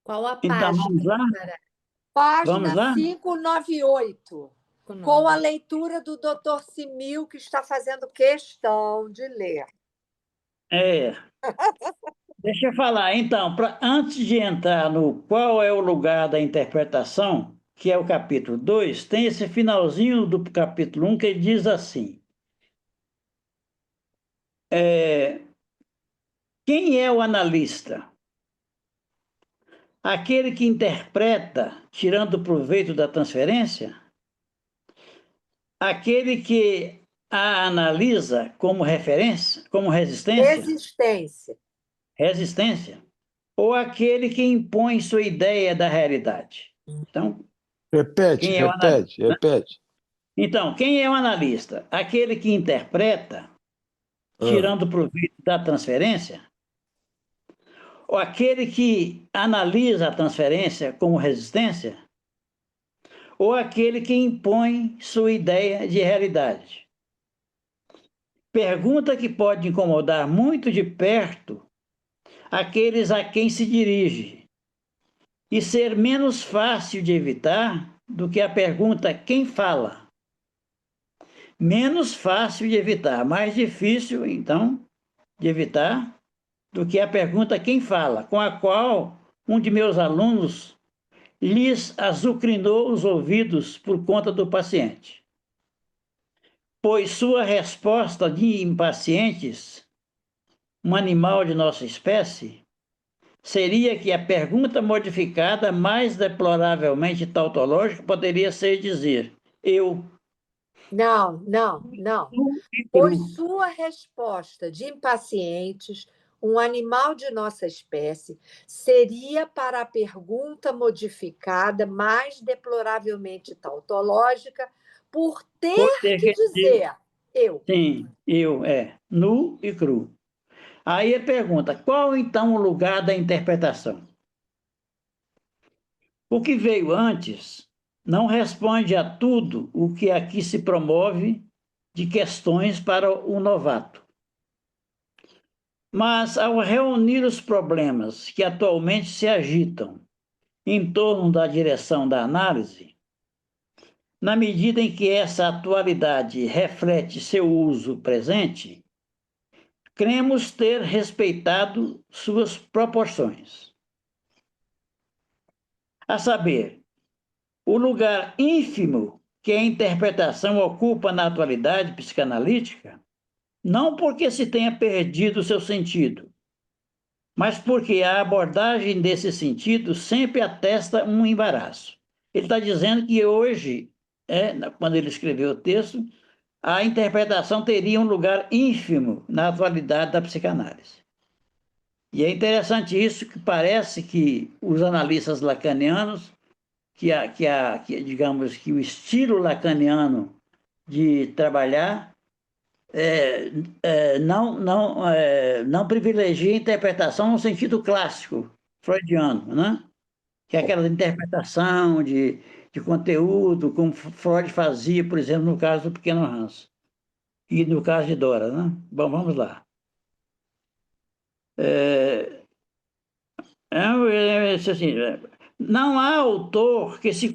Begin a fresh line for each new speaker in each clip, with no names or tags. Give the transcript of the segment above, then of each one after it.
Qual a
Então, vamos
página,
lá?
Sarah?
Vamos
Página
lá?
598, com a leitura do Dr. Simil, que está fazendo questão de ler.
É. Deixa eu falar. Então, antes de entrar no qual é o lugar da interpretação, que é o capítulo 2, tem esse finalzinho do capítulo 1 que ele diz assim: quem é o analista? Aquele que interpreta, tirando proveito da transferência? Aquele que a analisa como referência, como resistência? Resistência? Ou aquele que impõe sua ideia da realidade? Então,
Repete.
Então, quem é o analista? Aquele que interpreta, tirando proveito da transferência? Ou aquele que analisa a transferência como resistência? Ou aquele que impõe sua ideia de realidade? Pergunta que pode incomodar muito de perto aqueles a quem se dirige e ser menos fácil de evitar do que a pergunta quem fala. Menos fácil de evitar, mais difícil, então, de evitar do que a pergunta quem fala, com a qual um de meus alunos lhes azucrinou os ouvidos por conta do paciente. Pois sua resposta de impacientes, um animal de nossa espécie, seria que a pergunta modificada mais deploravelmente tautológica poderia ser dizer: eu.
Não. Pois sua resposta de impacientes, um animal de nossa espécie, seria para a pergunta modificada mais deploravelmente tautológica por ter que dizer eu.
Sim, eu, nu e cru. Aí a pergunta: qual então o lugar da interpretação? O que veio antes não responde a tudo o que aqui se promove de questões para o novato. Mas, ao reunir os problemas que atualmente se agitam em torno da direção da análise, na medida em que essa atualidade reflete seu uso presente, cremos ter respeitado suas proporções. A saber, o lugar ínfimo que a interpretação ocupa na atualidade psicanalítica, não porque se tenha perdido seu sentido, mas porque a abordagem desse sentido sempre atesta um embaraço. Ele está dizendo que hoje, quando ele escreveu o texto, a interpretação teria um lugar ínfimo na atualidade da psicanálise. E é interessante isso, que parece que os analistas lacanianos, digamos que o estilo lacaniano de trabalhar não privilegia a interpretação no sentido clássico freudiano, né? Que é aquela interpretação de conteúdo, como Freud fazia, por exemplo, no caso do Pequeno Hans e no caso de Dora, né? Bom, vamos lá. Assim, não há autor que se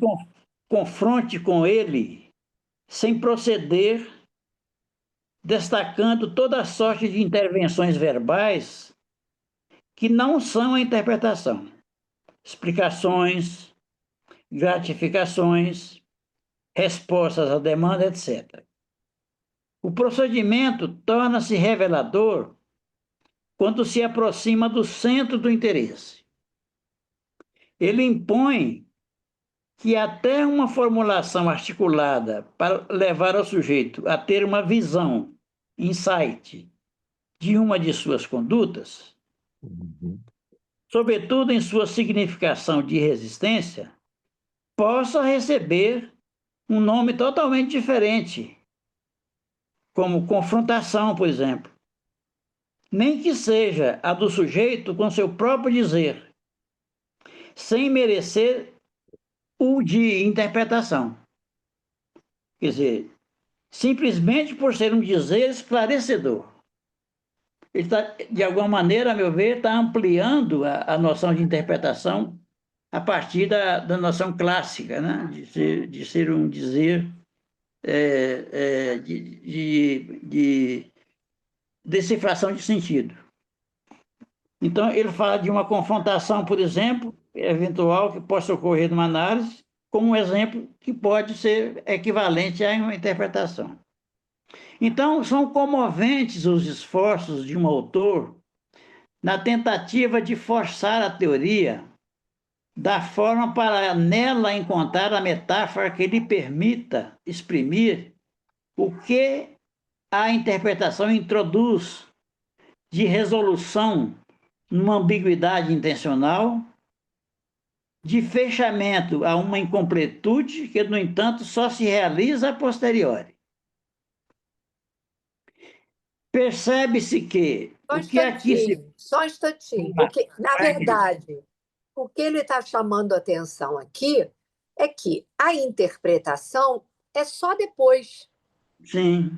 confronte com ele sem proceder destacando toda sorte de intervenções verbais que não são a interpretação, explicações, gratificações, respostas à demanda, etc. O procedimento torna-se revelador quando se aproxima do centro do interesse. Ele impõe que até uma formulação articulada para levar o sujeito a ter uma visão, insight, de uma de suas condutas, sobretudo em sua significação de resistência, possa receber um nome totalmente diferente, como confrontação, por exemplo. Nem que seja a do sujeito com seu próprio dizer, sem merecer o de interpretação. Quer dizer, simplesmente por ser um dizer esclarecedor. Ele está, de alguma maneira, a meu ver, está ampliando a noção de interpretação a partir da noção clássica, né? De ser um dizer de decifração de sentido. Então, ele fala de uma confrontação, por exemplo, eventual que possa ocorrer numa análise, como um exemplo que pode ser equivalente a uma interpretação. Então, são comoventes os esforços de um autor na tentativa de forçar a teoria da forma para nela encontrar a metáfora que lhe permita exprimir o que a interpretação introduz de resolução numa ambiguidade intencional, de fechamento a uma incompletude que, no entanto, só se realiza a posteriori. Percebe-se que
Só um instantinho, porque, na verdade, o que ele está chamando a atenção aqui é que a interpretação é só depois.
Sim,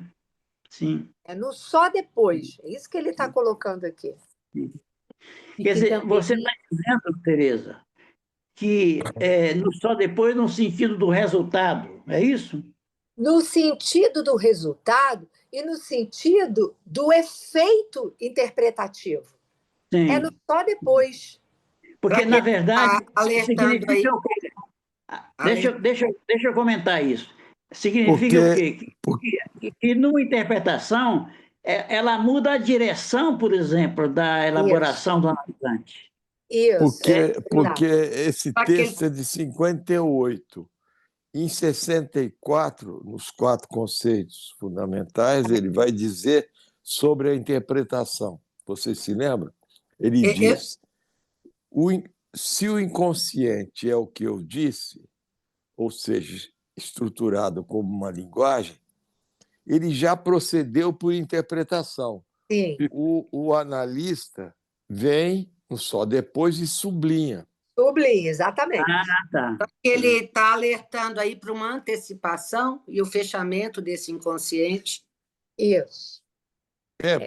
sim.
É no só depois. É isso que ele está colocando aqui.
Sim. Quer dizer, você está dizendo, Tereza, que no só depois no sentido do resultado, é isso?
No sentido do resultado e no sentido do efeito interpretativo.
Sim.
É no só depois.
Porque, na verdade,
alertando aí.
O quê? Deixa eu comentar isso. Significa o quê? Que numa interpretação, ela muda a direção, por exemplo, da elaboração do analisante.
Isso.
Porque esse texto é de 58. Em 64, nos 4 conceitos fundamentais, ele vai dizer sobre a interpretação. Vocês se lembram? Ele diz: se o inconsciente é o que eu disse, ou seja, estruturado como uma linguagem, ele já procedeu por interpretação.
Sim.
O analista vem só depois e sublinha.
Sublinha, exatamente.
Tá.
Ele está alertando aí para uma antecipação e o fechamento desse inconsciente.
Isso.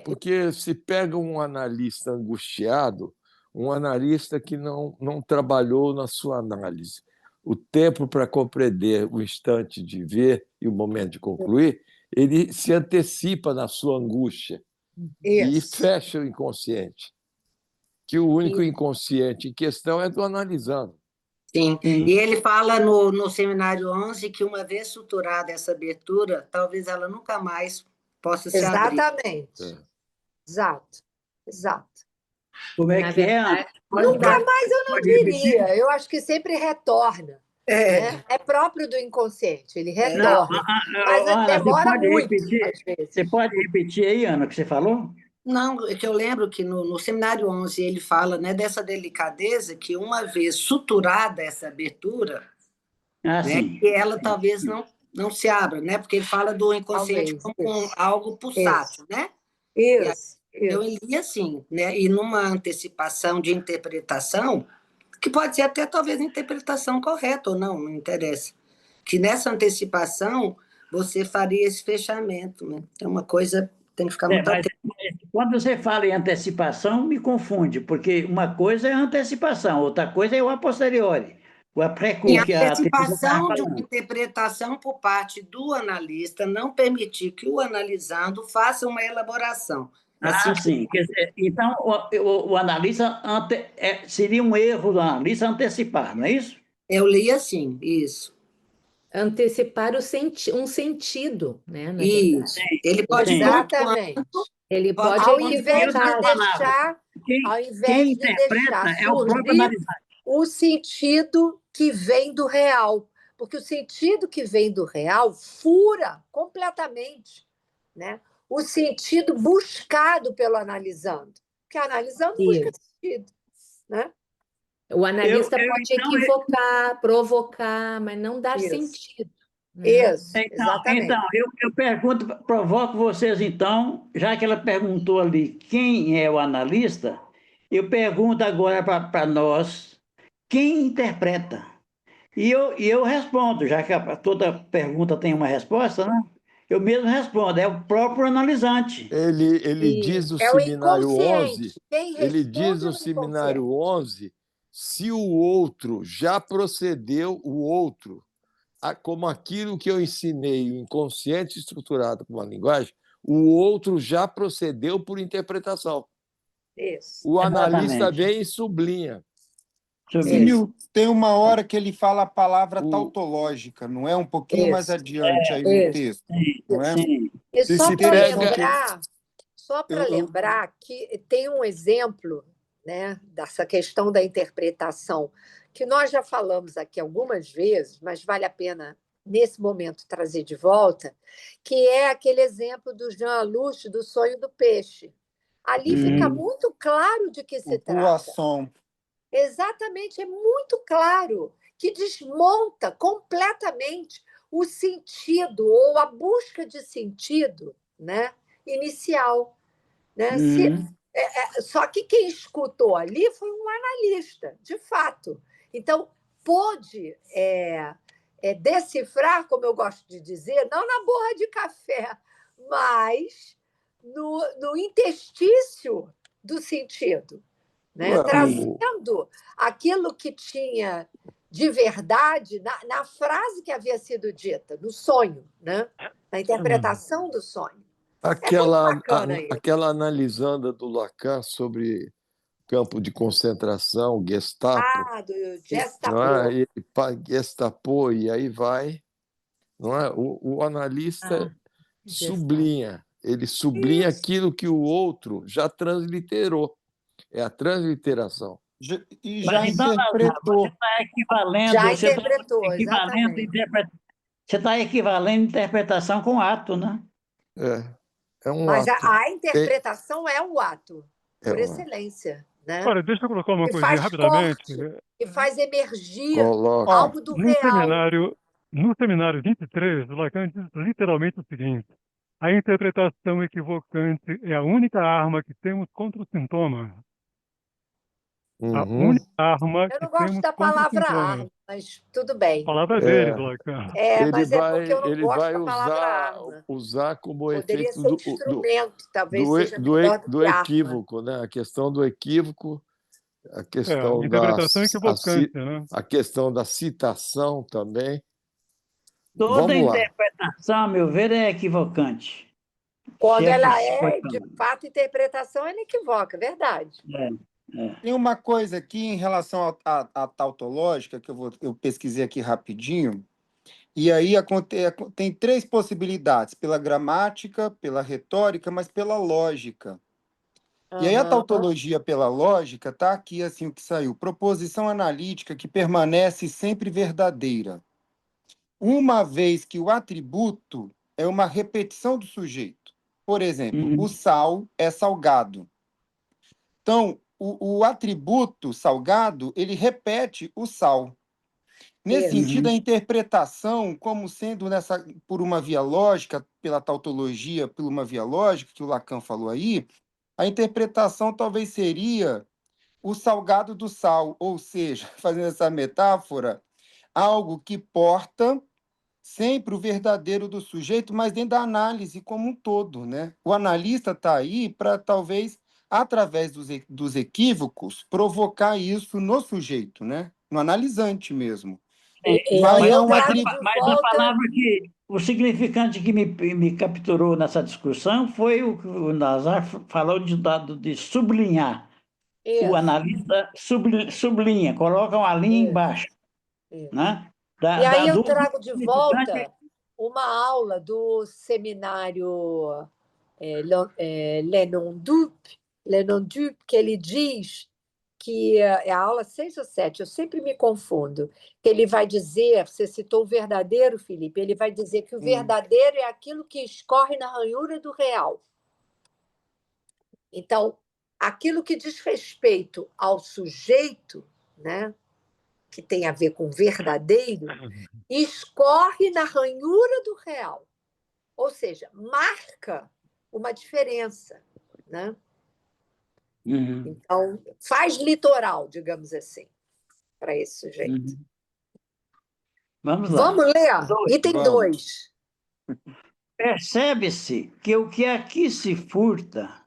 Porque se pega um analista angustiado, um analista que não trabalhou na sua análise, o tempo para compreender o instante de ver e o momento de concluir, ele se antecipa na sua angústia.
Isso.
E fecha o inconsciente. Que o único inconsciente em questão é do analisando.
Sim. E ele fala no seminário 11 que, uma vez suturada essa abertura, talvez ela nunca mais possa se abrir.
Exatamente. Exato.
Como é que é?
Nunca mais eu não diria. Eu acho que sempre retorna. É próprio do inconsciente, ele retorna. Mas demora muito, às vezes.
Você pode repetir aí, Ana, o que você falou?
Não, é que eu lembro que no seminário 11 ele fala, né, dessa delicadeza que, uma vez suturada essa abertura, que ela talvez não se abra, né? Porque ele fala do inconsciente como algo pulsátil, né?
Isso.
Eu li assim, né? E numa antecipação de interpretação, que pode ser até talvez interpretação correta ou não interessa. Que nessa antecipação você faria esse fechamento, né? É uma coisa, tem que ficar muito atento.
Quando você fala em antecipação, me confunde, porque uma coisa é a antecipação, outra coisa é o a posteriori, o a pré-cu.
E a antecipação de uma interpretação por parte do analista não permitir que o analisando faça uma elaboração.
Sim. Quer dizer, então, o analista seria um erro do analista antecipar, não é isso?
Eu li assim, isso.
Antecipar um sentido, né?
Isso. Ele pode
exatamente.
Ele pode
ao invés de deixar surgir o sentido que vem do real, porque o sentido que vem do real fura completamente, né? O sentido buscado pelo analisando, porque analisando busca sentido, né?
O analista pode equivocar, provocar, mas não dar sentido.
Isso, exatamente.
Então, eu pergunto, provoco vocês, então, já que ela perguntou ali quem é o analista, eu pergunto agora para nós, quem interpreta? E eu respondo, já que toda pergunta tem uma resposta, né? Eu mesmo respondo, é o próprio analisante.
Ele diz no seminário 11, ele diz no seminário 11 se o outro já procedeu, o outro, como aquilo que eu ensinei, o inconsciente estruturado com uma linguagem, o outro já procedeu por interpretação.
Isso.
O analista
Exatamente.
vem e sublinha.
Simil, tem uma hora que ele fala a palavra
O-
tautológica, não é? Um pouquinho mais
Isso.
adiante aí no
Isso.
texto, não é?
Sim.
E
Se
só
se
para
pega-
lembrar,
Eu-
que tem um exemplo, né, dessa questão da interpretação, que nós já falamos aqui algumas vezes, mas vale a pena, nesse momento, trazer de volta, que é aquele exemplo do Jean Aluche, do sonho do peixe. Ali fica muito claro de que se
O
trata.
Poisson.
Exatamente, é muito claro, que desmonta completamente o sentido ou a busca de sentido, né, inicial. Né? Só que quem escutou ali foi um analista, de fato. Então, pôde decifrar, como eu gosto de dizer, não na borra de café, mas no interstício do sentido, né? Trazendo aquilo que tinha de verdade na frase que havia sido dita, no sonho, né? Na interpretação do sonho.
Aquela analisanda do Lacan sobre campo de concentração, Gestapo.
Do
Não é?
Gestapo.
Ele Gestapou, e aí vai. Não é? O analista sublinha. Ele sublinha aquilo que o outro já transliterou. É a transliteração.
E já interpretou.
Você está equivalendo.
Já interpretou, exatamente.
Você está equivalendo interpretação com ato, né?
É um
Mas
ato.
a interpretação é o ato, por excelência. Né?
Olha, deixa eu colocar uma coisinha rapidamente.
Que faz emergir
Coloca.
algo do real.
No seminário 23, Lacan diz literalmente o seguinte: a interpretação equivocante é a única arma que temos contra o sintoma. A única arma
Eu não
que temos
gosto da
contra o
palavra
sintoma.
arma, mas tudo bem.
A palavra dele, do Lacan.
Mas é porque eu não gosto da palavra arma.
Usar como
Poderia
efeito
ser instrumento, talvez seja melhor
do equívoco, né? A questão do equívoco, a questão
interpretação equivocante, né?
A questão da citação também.
Toda interpretação, a meu ver, é equivocante.
Quando ela é, de fato, interpretação, ela equivoca, é verdade.
Tem uma coisa aqui em relação à tautológica, que eu pesquisei aqui rapidinho, e aí tem 3 possibilidades, pela gramática, pela retórica, mas pela lógica. E aí a tautologia pela lógica está aqui assim o que saiu. Proposição analítica que permanece sempre verdadeira, uma vez que o atributo é uma repetição do sujeito. Por exemplo, o sal é salgado. Então, o atributo salgado, ele repete o sal. Nesse sentido, a interpretação, como sendo por uma via lógica, pela tautologia, por uma via lógica, que o Lacan falou aí, a interpretação talvez seria o salgado do sal, ou seja, fazendo essa metáfora, algo que porta sempre o verdadeiro do sujeito, mas dentro da análise como um todo, né? O analista está aí para, talvez, através dos equívocos, provocar isso no sujeito, né? No analisante mesmo.
Mas a palavra o significante que me capturou nessa discussão foi o que o Nazar falou de sublinhar. O analista sublinha, coloca uma linha embaixo. Né?
E aí eu trago de volta uma aula do seminário Lenon-Dup, que ele diz que é a aula 6 ou 7, eu sempre me confundo, que ele vai dizer, você citou o verdadeiro, Felipe, ele vai dizer que o verdadeiro é aquilo que escorre na ranhura do real. Então, aquilo que diz respeito ao sujeito, né, que tem a ver com verdadeiro, escorre na ranhura do real. Ou seja, marca uma diferença, né? Então, faz litoral, digamos assim, para esse sujeito.
Vamos lá.
Vamos ler? Item 2.
Percebe-se que o que aqui se furta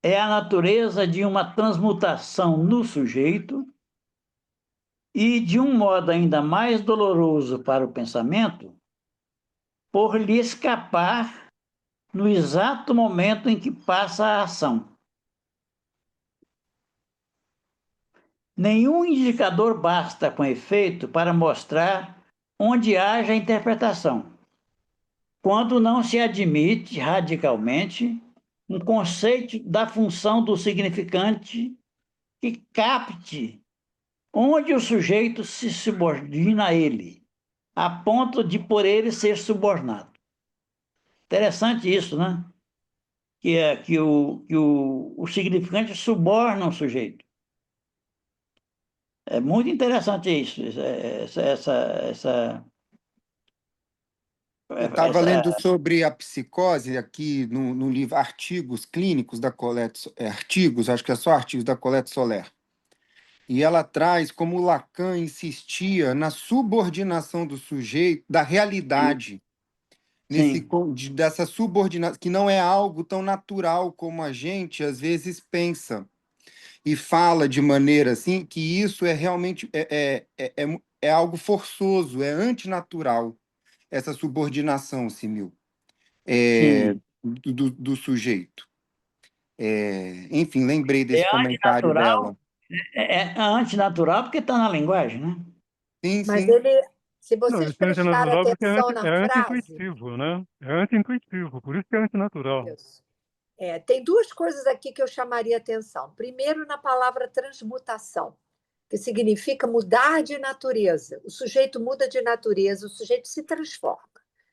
é a natureza de uma transmutação no sujeito e, de um modo ainda mais doloroso para o pensamento, por lhe escapar no exato momento em que passa a ação. Nenhum indicador basta, com efeito, para mostrar onde haja interpretação, quando não se admite radicalmente um conceito da função do significante que capte onde o sujeito se subordina a ele, a ponto de por ele ser subornado. Interessante isso, né? Que o significante suborna o sujeito. É muito interessante isso,
Eu estava lendo sobre a psicose aqui no livro Artigos Clínicos da Colette, artigos, acho que é só artigos da Colette Soler. E ela traz como Lacan insistia na subordinação do sujeito, da realidade, dessa subordinação, que não é algo tão natural como a gente às vezes pensa. E fala de maneira assim que isso é realmente é algo forçoso, é antinatural, essa subordinação, Simil, do sujeito. Enfim, lembrei desse comentário dela.
É antinatural porque está na linguagem, né?
Sim,
Mas
sim.
ele, se
Não,
vocês
isso é
prestarem
antinatural porque
atenção na
é
frase...
anti-intuitivo, né? É anti-intuitivo, por isso que é antinatural.
Isso. Tem duas coisas aqui que eu chamaria atenção. Primeiro, na palavra transmutação, que significa mudar de natureza. O sujeito muda de natureza, o sujeito se transforma.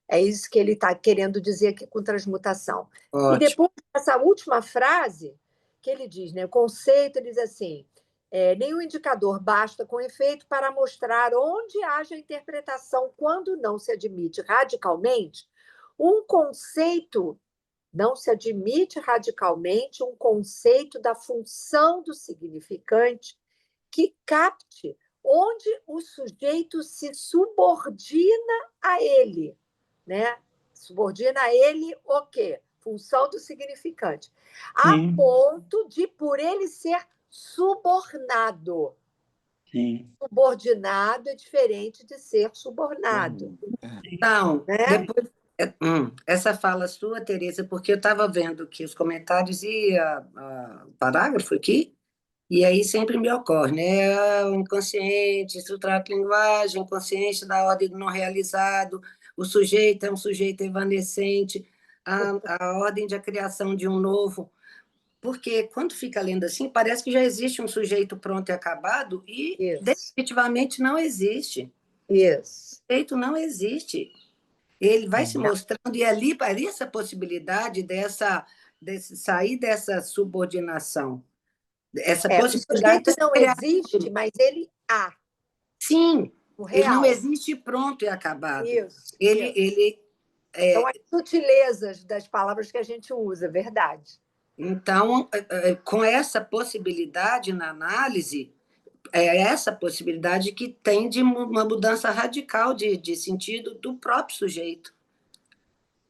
É isso que ele está querendo dizer aqui com transmutação.
Ótimo.
E depois, essa última frase, que ele diz, né? O conceito, ele diz assim, nenhum indicador basta com efeito para mostrar onde haja interpretação quando não se admite radicalmente um conceito, não se admite radicalmente um conceito da função do significante que capte onde o sujeito se subordina a ele, né? Subordina a ele o quê? Função do significante. A ponto de, por ele ser subornado.
Sim.
Subordinado é diferente de ser subornado.
Não,
né?
depois, essa fala sua, Tereza, porque eu estava vendo que os comentários e o parágrafo aqui, e aí sempre me ocorre, né? O inconsciente, estruturar a linguagem, o inconsciente da ordem do não realizado, o sujeito é um sujeito evanescente, a ordem de criação de um novo. Porque quando fica lendo assim, parece que já existe um sujeito pronto e acabado, e definitivamente não existe.
Isso.
O sujeito não existe. Ele vai se mostrando, e ali para essa possibilidade desse sair dessa subordinação. Essa possibilidade.
O sujeito não existe, mas ele há.
Sim, ele não existe pronto e acabado.
Isso.
São
as sutilezas das palavras que a gente usa, verdade.
Então, com essa possibilidade na análise, é essa possibilidade que tem de uma mudança radical de sentido do próprio sujeito.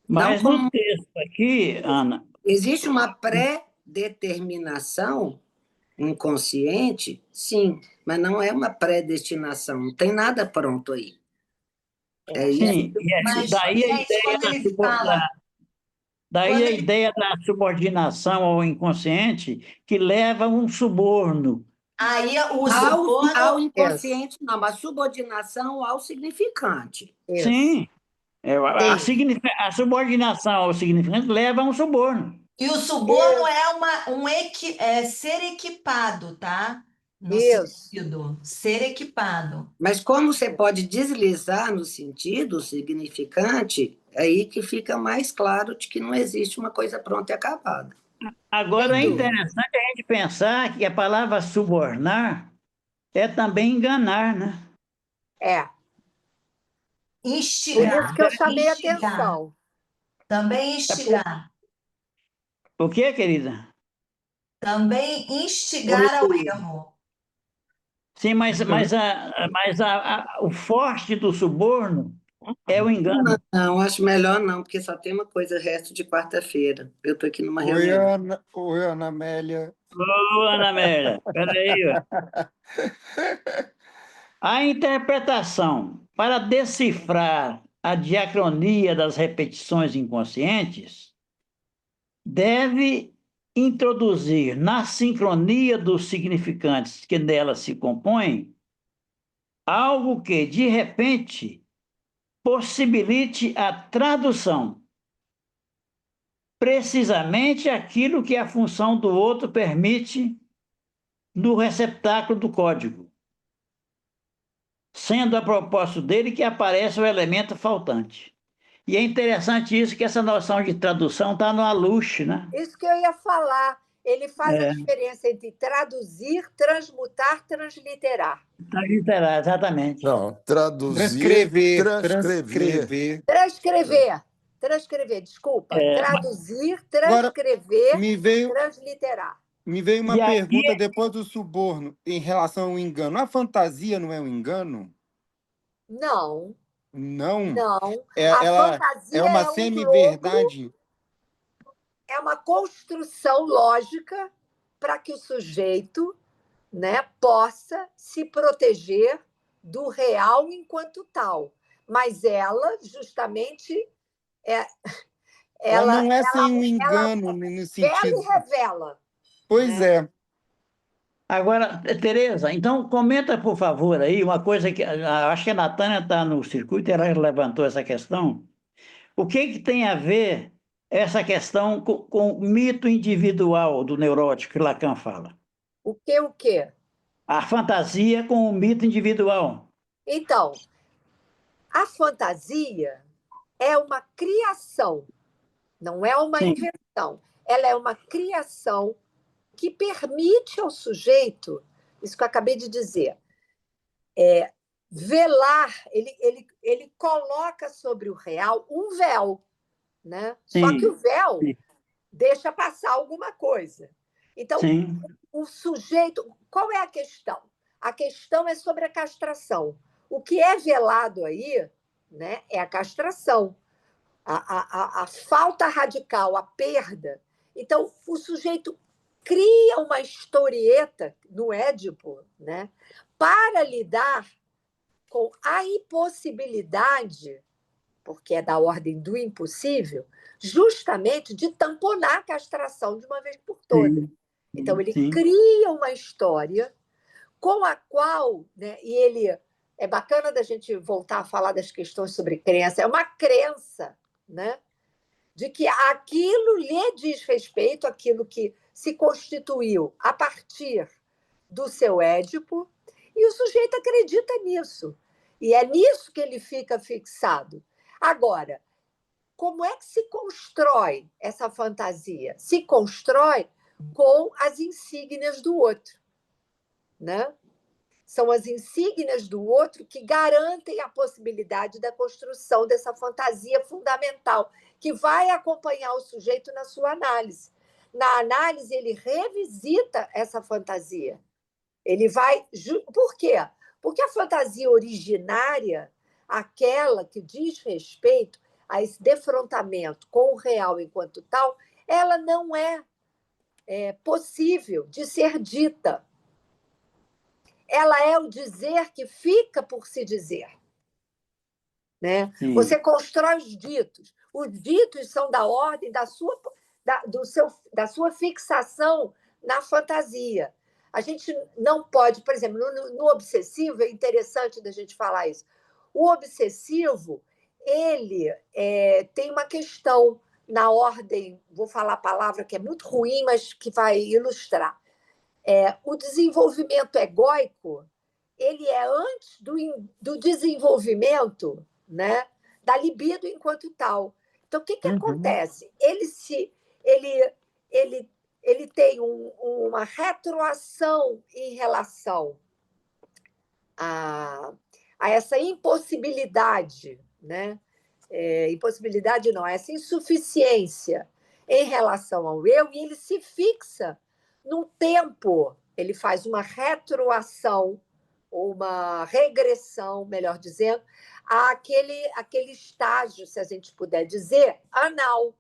Mas no texto aqui, Ana...
Existe uma pré-determinação inconsciente, sim, mas não é uma predestinação, não tem nada pronto aí.
Sim, daí a ideia da subordinação ao inconsciente que leva a um suborno.
Aí o suborno... Ao inconsciente, não, mas subordinação ao significante.
Sim. A subordinação ao significante leva a um suborno.
E o suborno é ser equipado, tá? No sentido, ser equipado.
Mas como você pode deslizar no sentido significante, é aí que fica mais claro de que não existe uma coisa pronta e acabada.
Agora, é interessante a gente pensar que a palavra subornar é também enganar, né?
Instigar.
Por isso que eu chamei a atenção.
Também instigar.
O que, querida?
Também instigar ao erro.
Sim, mas o forte do suborno é o engano.
Não, acho melhor não, porque só tem uma coisa, resto de quarta-feira. Eu estou aqui numa reunião.
Oi, Ana Amélia.
Ô, Ana Amélia, peraí. A interpretação para decifrar a diacronia das repetições inconscientes deve introduzir na sincronia dos significantes que nela se compõem algo que, de repente, possibilite a tradução, precisamente aquilo que a função do outro permite no receptáculo do código, sendo a propósito dele que aparece o elemento faltante. E é interessante isso, que essa noção de tradução está no Alush, né?
Isso que eu ia falar. Ele faz a diferença entre traduzir, transmutar, transliterar.
Transliterar, exatamente.
Não, traduzir,
transcrever, desculpa. Traduzir, transcrever, transliterar.
Me veio uma pergunta depois do suborno em relação ao engano. A fantasia não é um engano?
Não.
Não?
Não.
Ela é uma semi-verdade?
É uma construção lógica para que o sujeito, né, possa se proteger do real enquanto tal. Mas ela, justamente,
ela não é sem um engano no sentido...
Ela revela.
Pois é.
Agora, Tereza, então comenta, por favor, aí uma coisa que acho que a Natânia está no circuito e ela levantou essa questão. O que tem a ver essa questão com o mito individual do neurótico que Lacan fala?
O quê?
A fantasia com o mito individual.
Então, a fantasia é uma criação, não é uma invenção. Ela é uma criação que permite ao sujeito, isso que eu acabei de dizer, velar, ele coloca sobre o real um véu, né? Só que o véu deixa passar alguma coisa. Então, o sujeito... Qual é a questão? A questão é sobre a castração. O que é velado aí, né, é a castração, a falta radical, a perda. Então, o sujeito cria uma historieta no Édipo, né, para lidar com a impossibilidade, porque é da ordem do impossível, justamente de tamponar a castração de uma vez por todas. Então, ele cria uma história com a qual, né, e ele... É bacana da gente voltar a falar das questões sobre crença. É uma crença, né, de que aquilo lhe diz respeito, aquilo que se constituiu a partir do seu Édipo, e o sujeito acredita nisso. E é nisso que ele fica fixado. Agora, como é que se constrói essa fantasia? Se constrói com as insígnias do outro, né? São as insígnias do outro que garantem a possibilidade da construção dessa fantasia fundamental, que vai acompanhar o sujeito na sua análise. Na análise, ele revisita essa fantasia. Ele vai... Por quê? Porque a fantasia originária, aquela que diz respeito a esse defrontamento com o real enquanto tal, ela não é possível de ser dita. Ela é o dizer que fica por se dizer. Né? Você constrói os ditos. Os ditos são da ordem da sua fixação na fantasia. A gente não pode, por exemplo, no obsessivo, é interessante da gente falar isso. O obsessivo, ele tem uma questão na ordem, vou falar a palavra que é muito ruim, mas que vai ilustrar. O desenvolvimento egóico, ele é antes do desenvolvimento, né, da libido enquanto tal. Então, o que acontece? Ele tem uma retroação em relação a essa impossibilidade, né? Impossibilidade não, essa insuficiência em relação ao eu, e ele se fixa num tempo, ele faz uma retroação, ou uma regressão, melhor dizendo, àquele estágio, se a gente puder dizer, anal,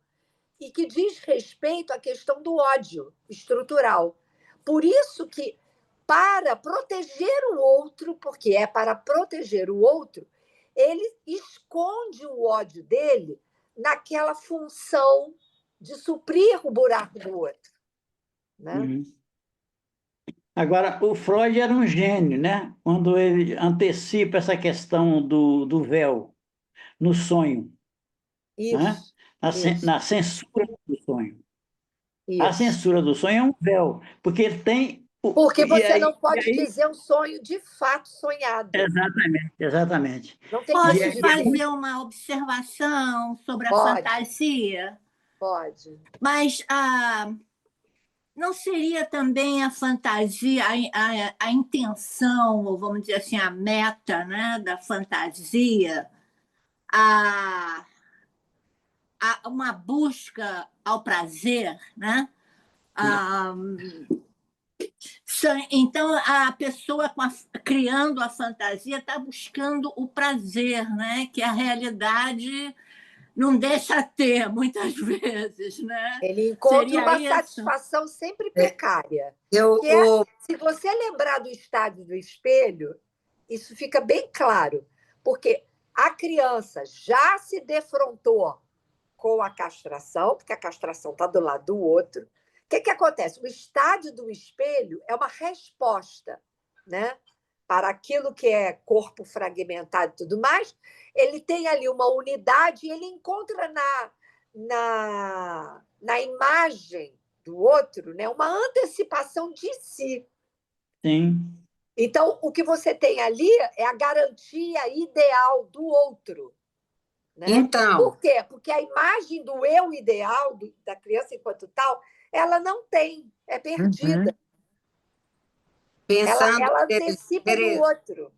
e que diz respeito à questão do ódio estrutural. Por isso que para proteger o outro, porque é para proteger o outro, ele esconde o ódio dele naquela função de suprir o buraco do outro. Né?
Uhum. Agora, o Freud era um gênio, né? Quando ele antecipa essa questão do véu no sonho, né?
Isso,
Na censura do sonho. A
isso.
censura do sonho é um véu, porque ele tem...
Porque você não pode dizer um sonho de fato sonhado.
Exatamente, exatamente.
Não tem
Posso
como
fazer uma observação sobre a fantasia?
Pode.
Mas não seria também a fantasia, a intenção, ou vamos dizer assim, a meta, né, da fantasia, uma busca ao prazer, né? Então, a pessoa criando a fantasia está buscando o prazer, né? Que a realidade não deixa ter, muitas vezes. Né?
Ele encontra uma satisfação sempre precária. Se você lembrar do estádio do espelho, isso fica bem claro, porque a criança já se defrontou com a castração, porque a castração está do lado do outro. O que acontece? O estádio do espelho é uma resposta, né, para aquilo que é corpo fragmentado e tudo mais. Ele tem ali uma unidade e ele encontra na imagem do outro, né, uma antecipação de si.
Sim.
Então, o que você tem ali é a garantia ideal do outro. Né?
Então.
Por quê? Porque a imagem do eu ideal da criança enquanto tal, ela não tem, é perdida.
Pensando
ela antecipa do outro.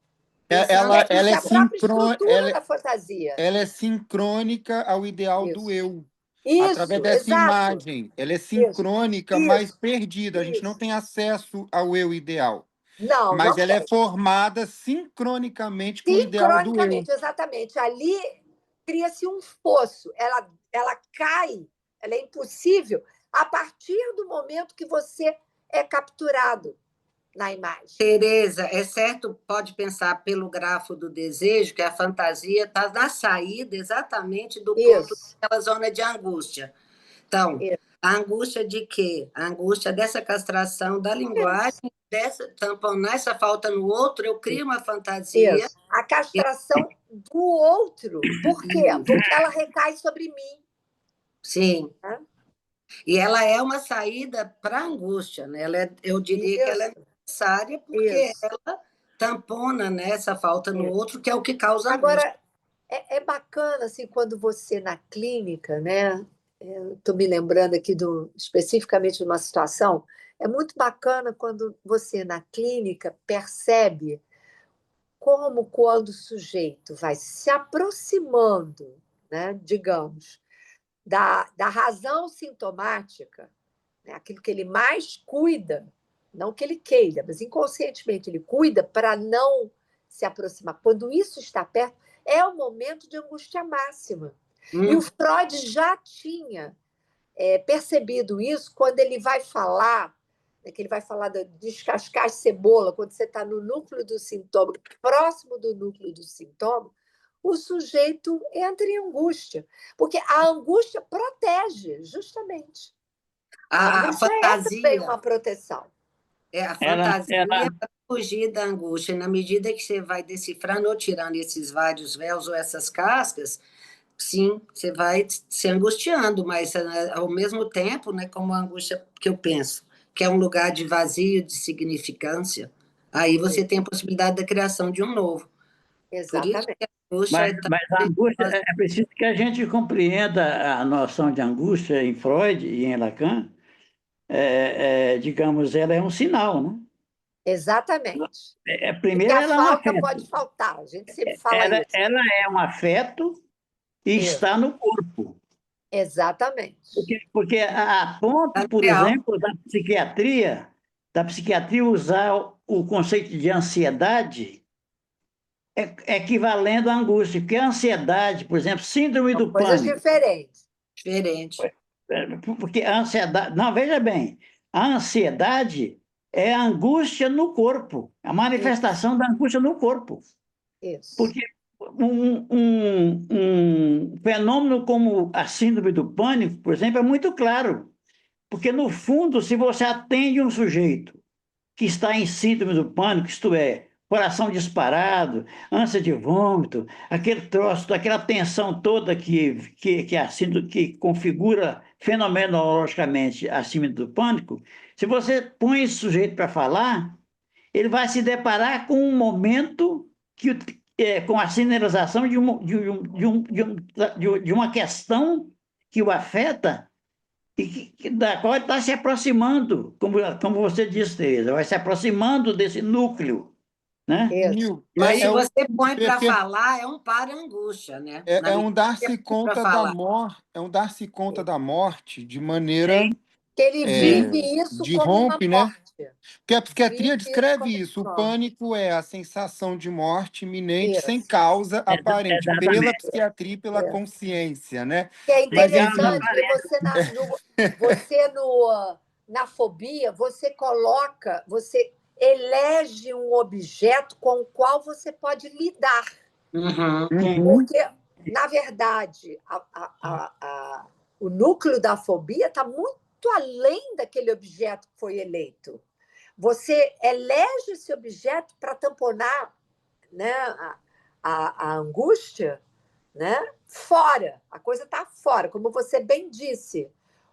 Ela é
da fantasia.
Ela é sincrônica ao ideal do eu.
Isso,
através dessa imagem. Ela é sincrônica, mas perdida. A gente não tem acesso ao eu ideal.
Não,
mas
não
ela
tem.
É formada sincronicamente com o ideal do eu.
Sincronicamente, exatamente. Ali cria-se um fosso. Ela cai, ela é impossível a partir do momento que você é capturado na imagem.
Tereza, é certo, pode pensar pelo grafo do desejo que a fantasia está na saída exatamente do ponto daquela zona de angústia. Então, a angústia de quê? A angústia dessa castração da linguagem, dessa tamponar essa falta no outro, eu crio uma fantasia.
A castração do outro. Por quê? Porque ela recai sobre mim.
Sim. E ela é uma saída para a angústia, né? Eu diria que ela é necessária porque ela tampona, né, essa falta no outro, que é o que causa angústia.
Agora, é bacana, assim, quando você na clínica, né? Estou me lembrando aqui especificamente de uma situação, é muito bacana quando você na clínica percebe como quando o sujeito vai se aproximando, né, digamos, da razão sintomática, né, aquilo que ele mais cuida, não que ele queira, mas inconscientemente ele cuida para não se aproximar. Quando isso está perto, é o momento de angústia máxima. E o Freud já tinha percebido isso quando ele vai falar, né, que ele vai falar de descascar cebola, quando você está no núcleo do sintoma, próximo do núcleo do sintoma, o sujeito entra em angústia, porque a angústia protege, justamente.
A fantasia
é uma proteção.
A fantasia é para fugir da angústia. Na medida que você vai decifrando ou tirando esses vários véus ou essas cascas, sim, você vai se angustiando, mas ao mesmo tempo, né, como a angústia que eu penso, que é um lugar de vazio, de significância, aí você tem a possibilidade da criação de um novo.
Exatamente.
Mas a angústia, é preciso que a gente compreenda a noção de angústia em Freud e em Lacan. Digamos, ela é um sinal, né?
Exatamente.
Primeiro, ela é um afeto.
Pode faltar, a gente sempre fala isso.
Ela é um afeto e está no corpo.
Exatamente.
Porque a ponto, por exemplo, da psiquiatria usar o conceito de ansiedade equivalendo à angústia, porque a ansiedade, por exemplo, síndrome do pânico.
Coisas diferentes.
Diferente.
Porque a ansiedade... Não, veja bem, a ansiedade é a angústia no corpo, a manifestação da angústia no corpo.
Isso.
Porque um fenômeno como a síndrome do pânico, por exemplo, é muito claro. Porque, no fundo, se você atende um sujeito que está em síndrome do pânico, isto é, coração disparado, ânsia de vômito, aquele troço, aquela tensão toda que configura fenomenologicamente a síndrome do pânico, se você põe esse sujeito para falar, ele vai se deparar com um momento com a sinalização de uma questão que o afeta e da qual ele está se aproximando, como você disse, Tereza, vai se aproximando desse núcleo, né?
Mas se você põe para falar, é um para-angústia, né?
É um dar-se conta da morte, da morte de maneira...
Sim. Que ele vive isso
de
como
rompe,
uma morte.
Né? Porque a psiquiatria descreve isso. O pânico é a sensação de morte imente sem causa aparente, pela psiquiatria e pela consciência, né?
Que é interessante que você na fobia, você elege um objeto com o qual você pode lidar. Porque, na verdade, o núcleo da fobia está muito além daquele objeto que foi eleito. Você elege esse objeto para tamponar, né, a angústia, né, fora. A coisa está fora, como você bem disse,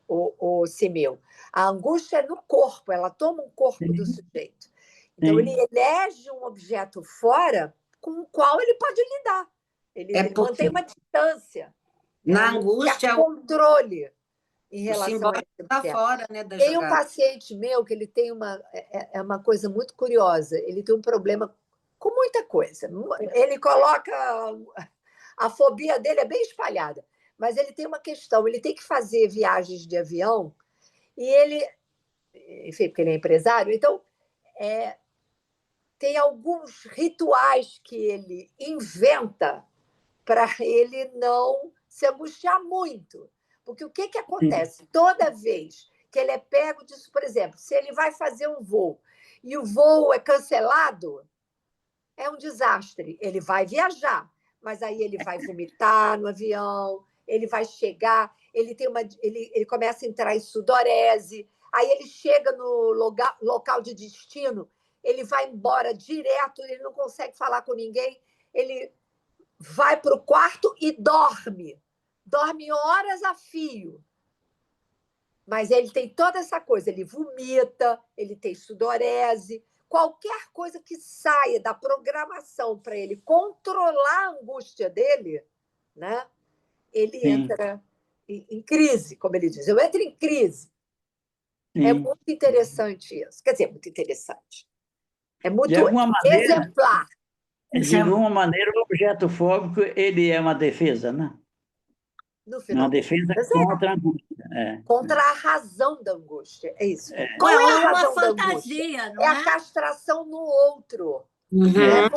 o Simeu. A angústia é no corpo, ela toma um corpo do sujeito. Então, ele elege um objeto fora com o qual ele pode lidar. Ele mantém uma distância.
Na angústia,
controle em relação a isso.
Está fora, né, da
tem
jogada.
Um paciente meu que ele tem uma coisa muito curiosa. Ele tem um problema com muita coisa. Ele coloca... A fobia dele é bem espalhada. Mas ele tem uma questão. Ele tem que fazer viagens de avião e ele... Enfim, porque ele é empresário. Então, tem alguns rituais que ele inventa para ele não se angustiar muito. Porque o que acontece? Toda vez que ele é pego disso, por exemplo, se ele vai fazer um voo e o voo é cancelado, é um desastre. Ele vai viajar, mas aí ele vai vomitar no avião, ele vai chegar, ele começa a entrar em sudorese, aí ele chega no local de destino, ele vai embora direto, ele não consegue falar com ninguém, ele vai para o quarto e dorme horas a fio. Mas ele tem toda essa coisa, ele vomita, ele tem sudorese, qualquer coisa que saia da programação para ele controlar a angústia dele, né? Ele entra em crise, como ele diz. Eu entro em crise. É muito interessante isso. Quer dizer, muito interessante. É muito exemplar.
De alguma maneira, o objeto fóbico ele é uma defesa, né? Uma defesa contra a angústia.
Contra a razão da angústia. É isso.
Qual é a razão da fantasia,
angústia? É a castração no outro. Né?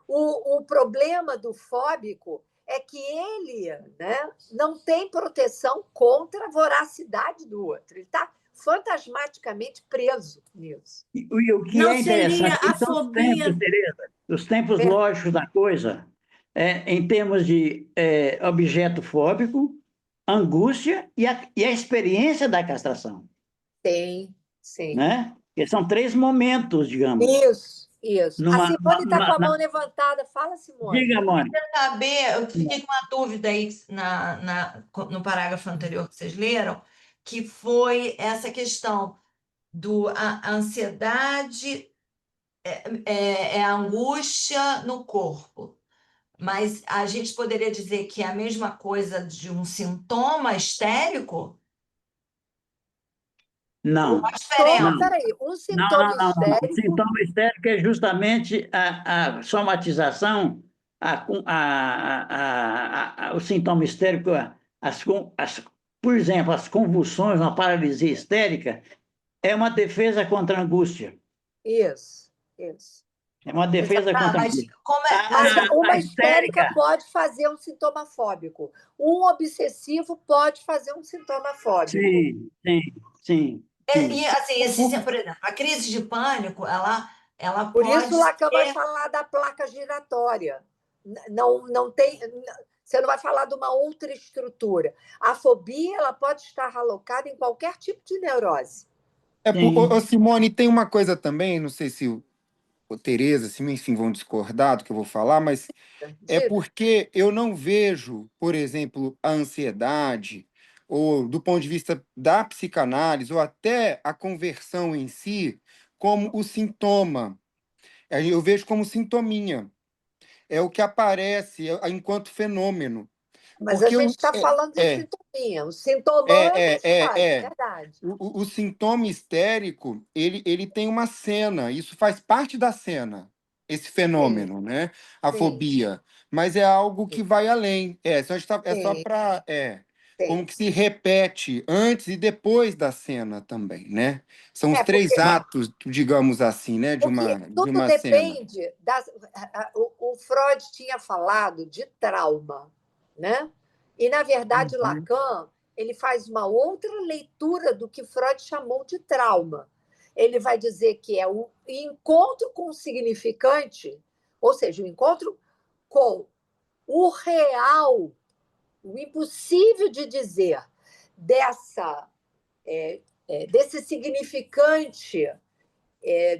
O problema do fóbico é que ele, né, não tem proteção contra a voracidade do outro. Ele está fantasmaticamente preso nisso.
E o que é interessante são os tempos, Tereza, os tempos lógicos da coisa, em termos de objeto fóbico, angústia e a experiência da castração.
Sim.
Né? Que são 3 momentos, digamos.
Isso. A Simone está com a mão levantada. Fala, Simone.
Diga, Mônica.
Eu queria saber, eu fiquei com uma dúvida aí no parágrafo anterior que vocês leram, que foi essa questão a ansiedade é a angústia no corpo. Mas a gente poderia dizer que é a mesma coisa de um sintoma histérico?
Não.
Peraí, um sintoma histérico...
O sintoma histérico é justamente a somatização, o sintoma histérico, por exemplo, as convulsões, uma paralisia histérica, é uma defesa contra a angústia.
Isso.
É uma defesa contra a angústia.
Uma histérica pode fazer um sintoma fóbico. Um obsessivo pode fazer um sintoma fóbico.
Sim.
E assim, por exemplo, a crise de pânico, ela
Por
pode
isso Lacan vai
ser...
falar da placa giratória. Não tem, você não vai falar de uma outra estrutura. A fobia ela pode estar alocada em qualquer tipo de neurose.
Simone, tem uma coisa também, não sei se o Tereza, assim, enfim, vão discordar do que eu vou falar, mas é porque eu não vejo, por exemplo, a ansiedade, ou do ponto de vista da psicanálise, ou até a conversão em si, como o sintoma. Eu vejo como sintominha. É o que aparece enquanto fenômeno.
Mas
Porque
a gente está falando de sintominha. O sintomão é verdade.
O sintoma histérico, ele tem uma cena, isso faz parte da cena, esse fenômeno, né? A fobia. Mas é algo que vai além. É só para... como que se repete antes e depois da cena também, né? São os três atos, digamos assim, né? De uma
depende
cena.
O Freud tinha falado de trauma, né? E, na verdade, Lacan ele faz uma outra leitura do que Freud chamou de trauma. Ele vai dizer que é o encontro com o significante, ou seja, o encontro com o real, o impossível de dizer desse significante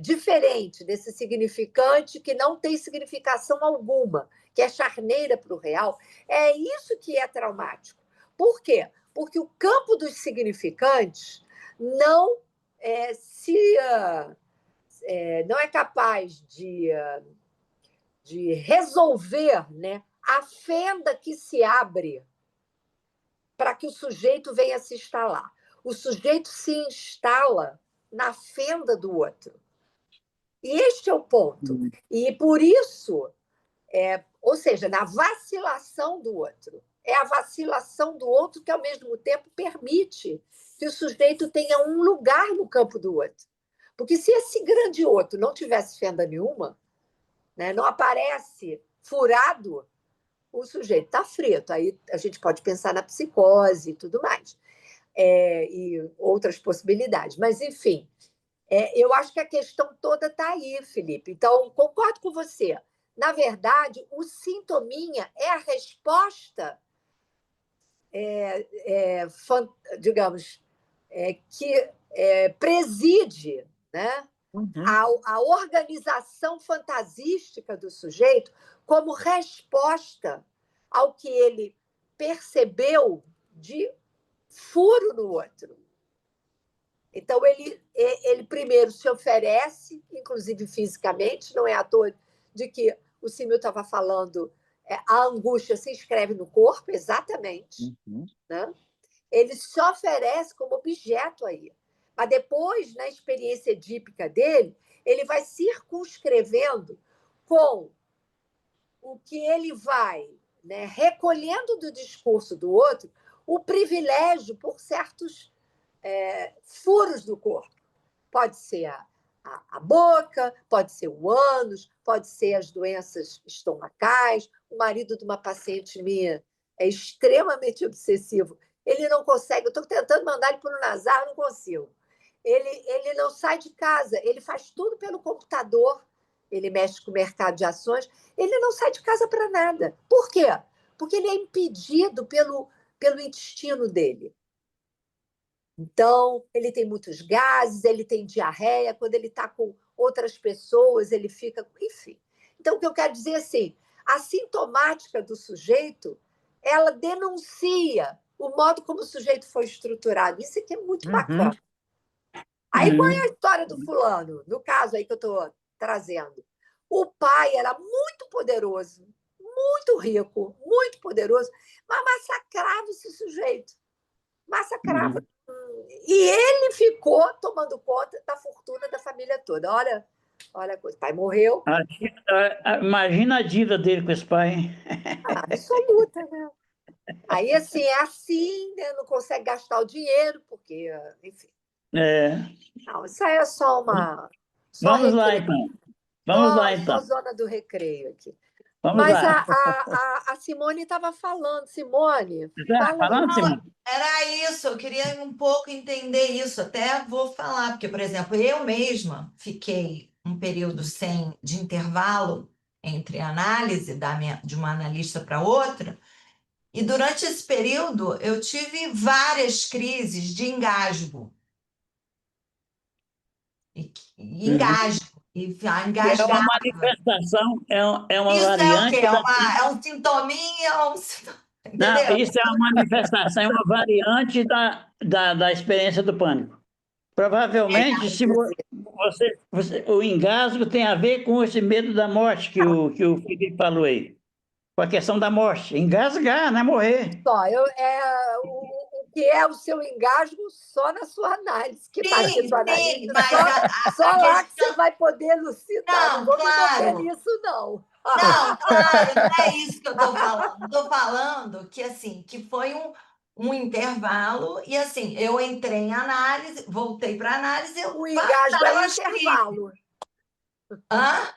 diferente, desse significante que não tem significação alguma, que é charneira para o real. É isso que é traumático. Por quê? Porque o campo dos significantes não não é capaz de resolver, né, a fenda que se abre para que o sujeito venha se instalar. O sujeito se instala na fenda do outro. E este é o ponto. E por isso, ou seja, na vacilação do outro. É a vacilação do outro que, ao mesmo tempo, permite que o sujeito tenha um lugar no campo do outro. Porque se esse grande outro não tivesse fenda nenhuma, né, não aparece furado, o sujeito está frito. Aí a gente pode pensar na psicose e tudo mais. E outras possibilidades. Mas, enfim, eu acho que a questão toda está aí, Felipe. Então, concordo com você. Na verdade, o sintominha é a resposta, digamos, que preside, né, a organização fantasística do sujeito como resposta ao que ele percebeu de furo no outro. Então, ele primeiro se oferece, inclusive fisicamente, não é à toa de que o Simil estava falando, a angústia se inscreve no corpo, exatamente. Né? Ele se oferece como objeto aí. Mas depois, na experiência edípica dele, ele vai circunscrevendo com o que ele vai, né, recolhendo do discurso do outro o privilégio por certos furos do corpo. Pode ser a boca, pode ser o ânus, pode ser as doenças estomacais. O marido de uma paciente minha é extremamente obsessivo. Ele não consegue, eu estou tentando mandar ele para o Nazar, não consigo. Ele não sai de casa, ele faz tudo pelo computador, ele mexe com o mercado de ações, ele não sai de casa para nada. Por quê? Porque ele é impedido pelo intestino dele. Então, ele tem muitos gases, ele tem diarreia, quando ele está com outras pessoas, ele fica... Enfim. Então, o que eu quero dizer é assim, a sintomática do sujeito, ela denuncia o modo como o sujeito foi estruturado. Isso aqui é muito bacana. Aí, qual é a história do fulano? No caso aí que eu estou trazendo. O pai era muito poderoso, muito rico, muito poderoso, mas massacrava esse sujeito. Massacrava. E ele ficou tomando conta da fortuna da família toda. Olha a coisa. O pai morreu.
Imagina a dívida dele com esse pai.
Absoluta, né? Aí, assim, né? Não consegue gastar o dinheiro, porque, enfim. Não, isso aí é só uma...
Vamos lá, então.
Só zona do recreio aqui.
Vamos
Mas
lá.
a Simone estava falando. Simone,
Tá
fala aí.
falando, Simone?
Era isso, eu queria um pouco entender isso, até vou falar, porque, por exemplo, eu mesma fiquei um período de intervalo entre a análise de uma analista para outra, e durante esse período eu tive várias crises de engasgo. Engasgo, e
É uma
engasgava.
manifestação, é uma
Isso é o quê?
variante da...
É um sintominha?
Não,
Entendeu?
isso é uma manifestação, é uma variante da experiência do pânico. Provavelmente, se o engasgo tem a ver com esse medo da morte que o Felipe falou aí. Com a questão da morte. Engasgar, não é morrer.
Só, o que é o seu engasgo só na sua análise, que está aqui sua análise.
Sim, mas
Só lá que
questão...
você vai poder elucidar. Não
Não,
vou me meter
claro.
nisso, não.
Não, claro, não é isso que eu estou falando. Estou falando que, assim, que foi um intervalo e, assim, eu entrei em análise, voltei para análise, eu
O engasgo é
passava
um
as crises.
intervalo.
Hã?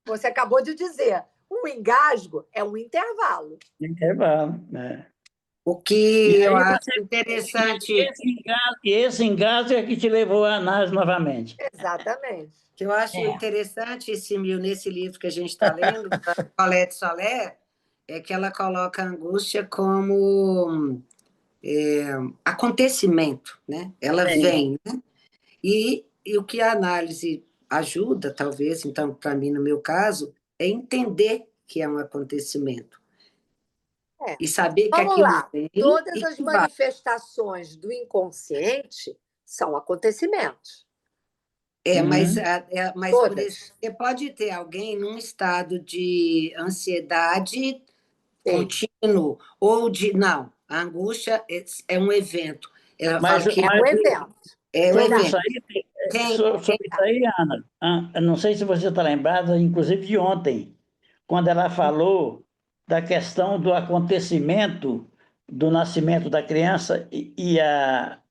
Você acabou de dizer. O engasgo é um intervalo.
Intervalo, né?
O que
E
eu
aí
acho interessante,
esse engasgo é que te levou à análise novamente.
Exatamente.
que eu acho interessante, Simil, nesse livro que a gente está lendo, da Colette Soler, é que ela coloca a angústia como acontecimento, né? Ela vem, né? E o que a análise ajuda, talvez, então, para mim, no meu caso, é entender que é um acontecimento. E saber que
Vamos
aquilo
lá.
vem
Todas
e
as
que vai.
manifestações do inconsciente são acontecimentos.
Mas por isso, você pode ter alguém num estado de ansiedade contínuo ou de... Não, a angústia é um evento. Ela
Mas,
fala que
É um evento.
é um
sobre
evento.
isso aí, Ana, eu não sei se você está lembrada, inclusive de ontem, quando ela falou da questão do acontecimento do nascimento da criança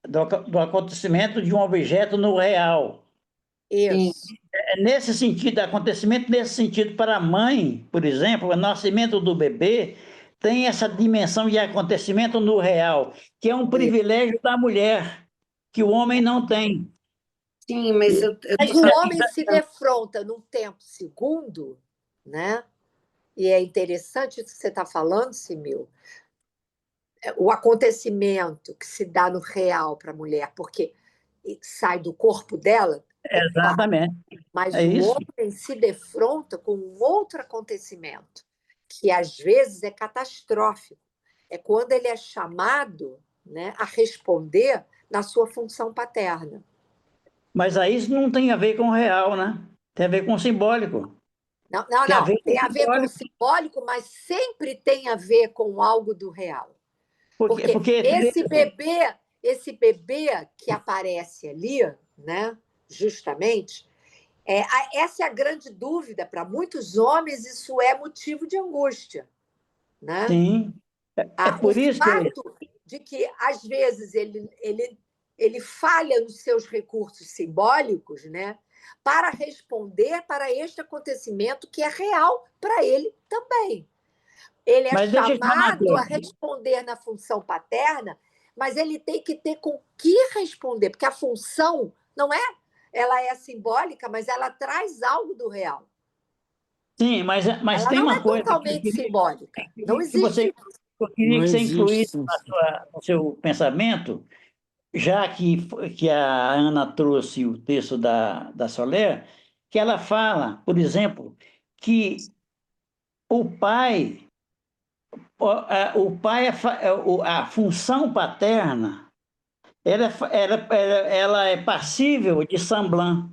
do acontecimento de um objeto no real.
Isso.
Nesse sentido, acontecimento nesse sentido para a mãe, por exemplo, o nascimento do bebê tem essa dimensão de acontecimento no real, que é um privilégio da mulher, que o homem não tem.
Sim, mas
Mas o homem se defronta num tempo segundo, né? E é interessante isso que você está falando, Simil. O acontecimento que se dá no real para a mulher, porque sai do corpo dela,
Exatamente.
mas
É
o
isso.
homem se defronta com um outro acontecimento, que às vezes é catastrófico. É quando ele é chamado, né, a responder na sua função paterna.
Mas aí isso não tem a ver com o real, né? Tem a ver com o simbólico.
Não.
Tem
a ver com o simbólico, mas sempre tem a ver com algo do real. Porque esse bebê que aparece ali, né, justamente, essa é a grande dúvida para muitos homens, isso é motivo de angústia, né?
Sim. É por isso que...
O fato de que, às vezes, ele falha nos seus recursos simbólicos, né, para responder para este acontecimento que é real para ele também. Ele é chamado a responder na função paterna, mas ele tem que ter com que responder, porque a função não é, ela é simbólica, mas ela traz algo do real.
Sim, mas
ela
tem
não
uma coisa
totalmente simbólica. Não existe.
Eu queria que você incluísse no seu pensamento, já que a Ana trouxe o texto da Soler, que ela fala, por exemplo, que o pai, a função paterna, ela é passível de semblant.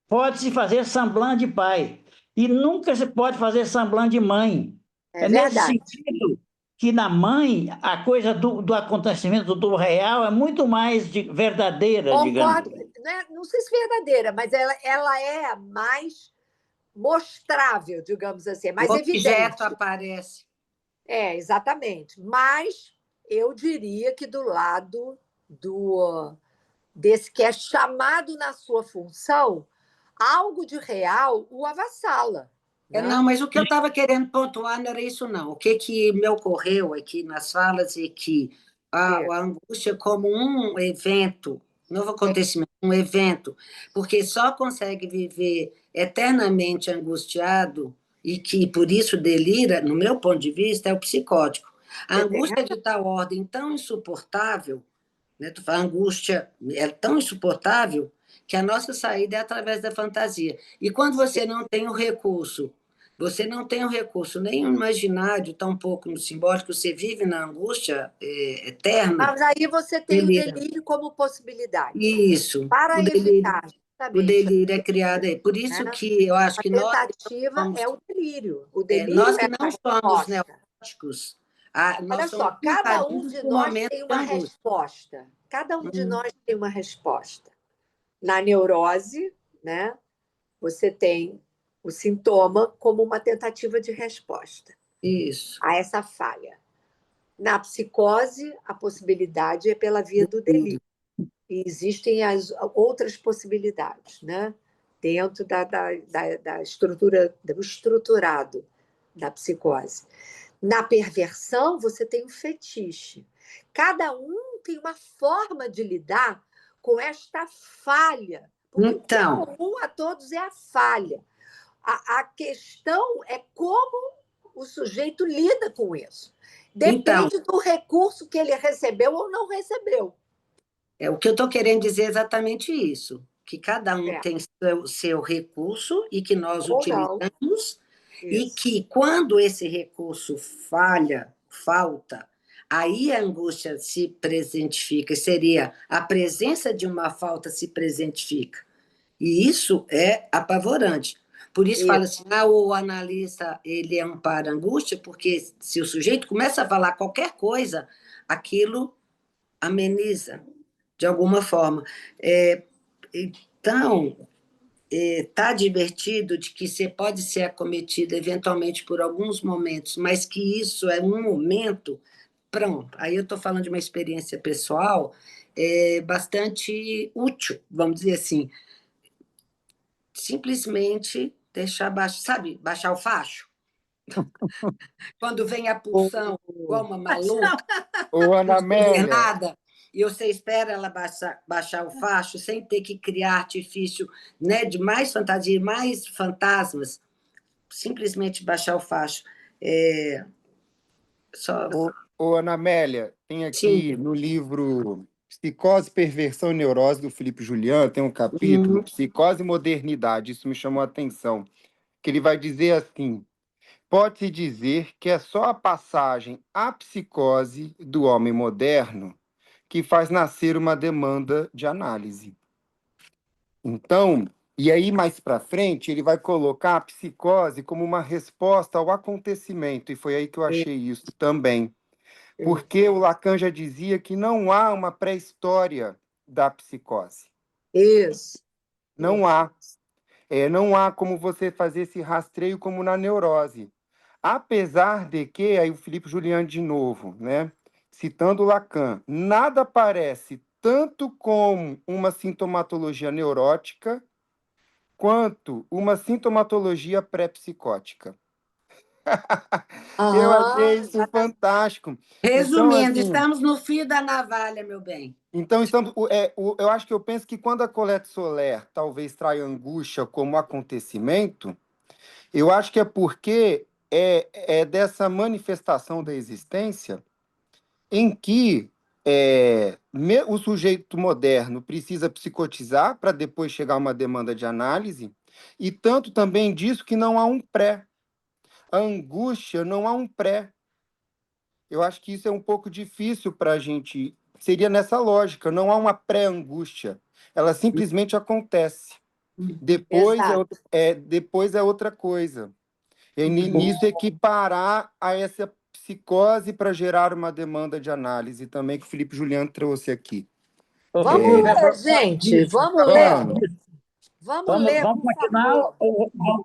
Pode-se fazer semblant de pai e nunca se pode fazer semblant de mãe.
É
nesse
verdade.
sentido que na mãe a coisa do acontecimento do real é muito mais verdadeira,
Concordo,
digamos.
né? Não sei se verdadeira, mas ela é mais mostrável, digamos assim, mais evidente.
O objeto aparece.
Exatamente. Mas eu diria que do lado desse que é chamado na sua função, algo de real o avassala. né?
Não, mas o que eu estava querendo pontuar não era isso, não. O que me ocorreu aqui nas falas é que a angústia como um evento, novo acontecimento, um evento, porque só consegue viver eternamente angustiado e que por isso delira, no meu ponto de vista, é o psicótico. A angústia é de tal ordem tão insuportável, né? A angústia é tão insuportável que a nossa saída é através da fantasia. E quando você não tem o recurso, nem no imaginário, tampouco no simbólico, você vive na angústia eterna.
Mas aí você tem o delírio como possibilidade.
Isso.
Para evitar,
o delírio é criado aí. Por isso que eu acho que nós...
A tentativa é o delírio. O delírio
nós que
é
não somos neuróticos...
Olha só, cada um de nós tem uma resposta. Cada um de nós tem uma resposta. Na neurose, né, você tem o sintoma como uma tentativa de resposta.
Isso.
A essa falha. Na psicose, a possibilidade é pela via do delírio. E existem as outras possibilidades, né? Dentro da estrutura, do estruturado da psicose. Na perversão, você tem o fetiche. Cada um tem uma forma de lidar com esta falha. Porque o que é comum a todos é a falha. A questão é como o sujeito lida com isso. Depende do recurso que ele recebeu ou não recebeu.
O que eu estou querendo dizer é exatamente isso, que cada um tem seu recurso e que nós utilizamos, e que quando esse recurso falta, aí a angústia se presentifica, seria a presença de uma falta se presentifica. E isso é apavorante. Por isso fala assim, o analista ele ampara a angústia, porque se o sujeito começa a falar qualquer coisa, aquilo ameniza de alguma forma. Então, está divertido de que você pode ser acometido eventualmente por alguns momentos, mas que isso é um momento, pronto. Aí eu estou falando de uma experiência pessoal bastante útil, vamos dizer assim. Simplesmente deixar baixar, sabe, baixar o facho? Quando vem a pulsão, igual uma maluca,
Ô, Ana Amélia.
Nada, e você espera ela baixar o facho sem ter que criar artifício, né, de mais fantasia, mais fantasmas, simplesmente baixar o facho.
Ô, Ana Amélia, tem aqui no livro Psicose, Perversão e Neurose, do Felipe Julián, tem um capítulo, Psicose e Modernidade, isso me chamou a atenção, que ele vai dizer assim: pode-se dizer que é só a passagem à psicose do homem moderno que faz nascer uma demanda de análise. Então, e aí mais para frente, ele vai colocar a psicose como uma resposta ao acontecimento, e foi aí que eu achei isso também. Porque o Lacan já dizia que não há uma pré-história da psicose.
Isso.
Não há. Não há como você fazer esse rastreio como na neurose. Apesar de que, aí o Felipe Julián de novo, né, citando Lacan, nada parece tanto com uma sintomatologia neurótica quanto uma sintomatologia pré-psicótica. Eu achei isso fantástico.
Resumindo,
então, assim,
estamos no fio da navalha, meu bem.
Então, eu acho que eu penso que quando a Colette Soler talvez traia angústia como acontecimento, eu acho que é porque é dessa manifestação da existência em que o sujeito moderno precisa psicotizar para depois chegar a uma demanda de análise, e tanto também disso que não há um pré. A angústia não há um pré. Eu acho que isso é um pouco difícil para a gente. Seria nessa lógica, não há uma pré-angústia. Ela simplesmente acontece. Depois depois é outra coisa. E nisso equiparar a essa psicose para gerar uma demanda de análise também, que o Felipe Julián trouxe aqui.
Vamos ler, gente. Vamos ler.
Vamos continuar?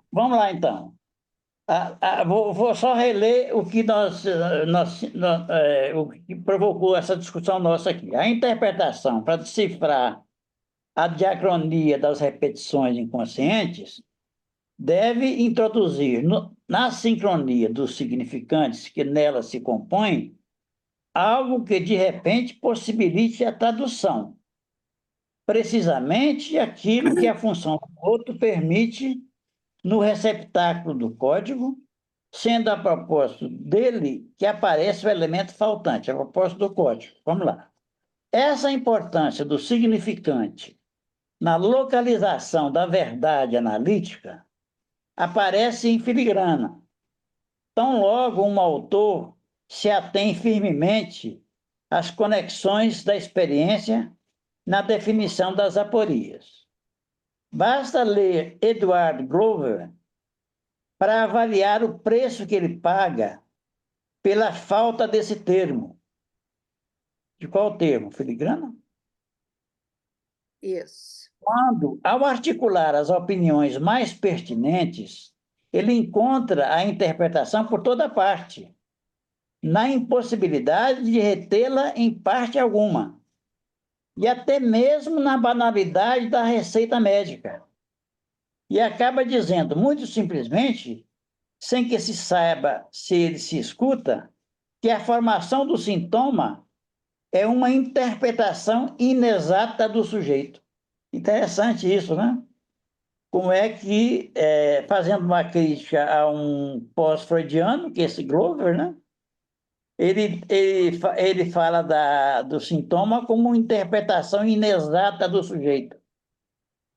Vamos lá, então. Vou só reler o que o que provocou essa discussão nossa aqui. A interpretação para decifrar a diacronia das repetições inconscientes deve introduzir na sincronia dos significantes que nela se compõem algo que, de repente, possibilite a tradução, precisamente aquilo que a função do outro permite no receptáculo do código, sendo a propósito dele que aparece o elemento faltante, a propósito do código. Vamos lá. Essa importância do significante na localização da verdade analítica aparece em filigrana. Tão logo um autor se atém firmemente às conexões da experiência na definição das aporias. Basta ler Edward Glover para avaliar o preço que ele paga pela falta desse termo. De qual termo? Filigrana?
Isso.
Quando, ao articular as opiniões mais pertinentes, ele encontra a interpretação por toda parte, na impossibilidade de retê-la em parte alguma, e até mesmo na banalidade da receita médica. E acaba dizendo, muito simplesmente, sem que se saiba se ele se escuta, que a formação do sintoma é uma interpretação inexata do sujeito. Interessante isso, né? Como é que, fazendo uma crítica a um pós-freudiano, que é esse Glover, né? Ele fala do sintoma como uma interpretação inexata do sujeito.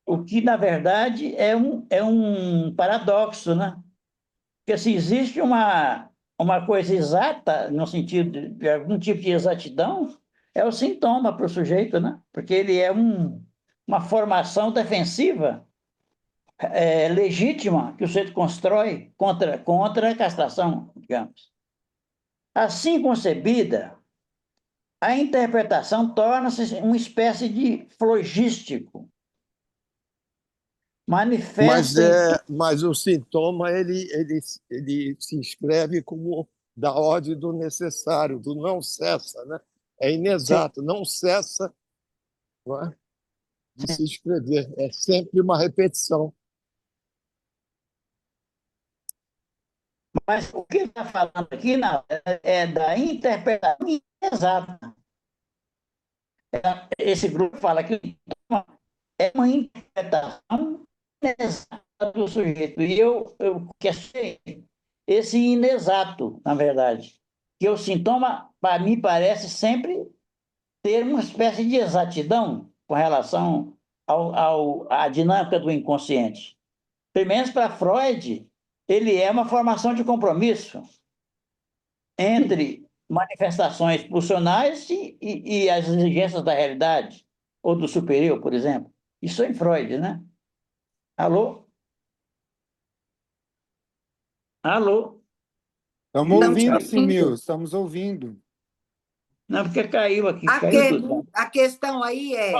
O que, na verdade, é um paradoxo, né? Porque se existe uma coisa exata, no sentido de algum tipo de exatidão, é o sintoma para o sujeito, né? Porque ele é uma formação defensiva legítima que o sujeito constrói contra a castração, digamos. Assim concebida, a interpretação torna-se uma espécie de flogístico. Manifesta...
Mas o sintoma ele se inscreve como da ordem do necessário, do não cessa, né? É inexato, não cessa, não é? De se escrever. É sempre uma repetição.
Mas o que ele está falando aqui não, é da interpretação exata. Esse grupo fala que é uma interpretação inexata do sujeito. E eu questionei esse inexato, na verdade. Que o sintoma, para mim, parece sempre ter uma espécie de exatidão com relação à dinâmica do inconsciente. Pelo menos para Freud, ele é uma formação de compromisso entre manifestações pulsionais e as exigências da realidade, ou do superior, por exemplo. Isso é em Freud, né? Alô? Alô?
Estamos ouvindo, Simil, estamos ouvindo.
Não, porque caiu aqui.
A questão aí é,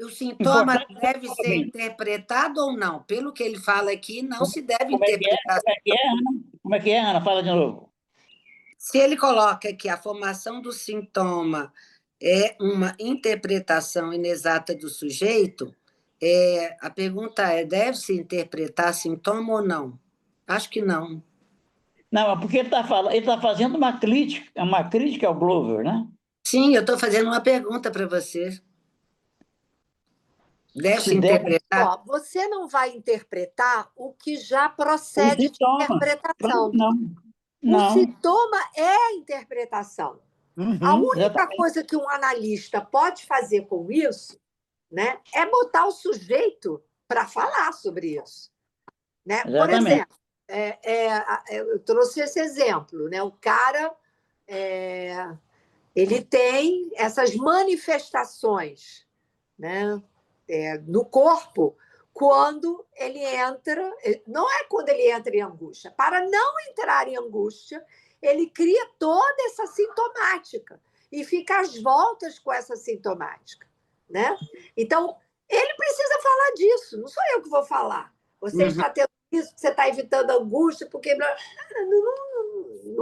o sintoma deve ser interpretado ou não? Pelo que ele fala aqui, não se deve interpretar.
Como é que é, Ana? Fala de novo.
Se ele coloca que a formação do sintoma é uma interpretação inexata do sujeito, a pergunta é, deve-se interpretar sintoma ou não? Acho que não.
Não, porque ele está fazendo uma crítica ao Glover, né?
Sim, eu estou fazendo uma pergunta para você. Deve-se interpretar?
Você não vai interpretar o que já procede de interpretação.
Não.
O sintoma é a interpretação. A única coisa que um analista pode fazer com isso, né, é botar o sujeito para falar sobre isso. Né? Por exemplo, eu trouxe esse exemplo, né? O cara ele tem essas manifestações, né, no corpo quando ele entra, não é quando ele entra em angústia. Para não entrar em angústia, ele cria toda essa sintomática e fica às voltas com essa sintomática, né? Então, ele precisa falar disso, não sou eu que vou falar. Você está tendo isso, você está evitando angústia, porque não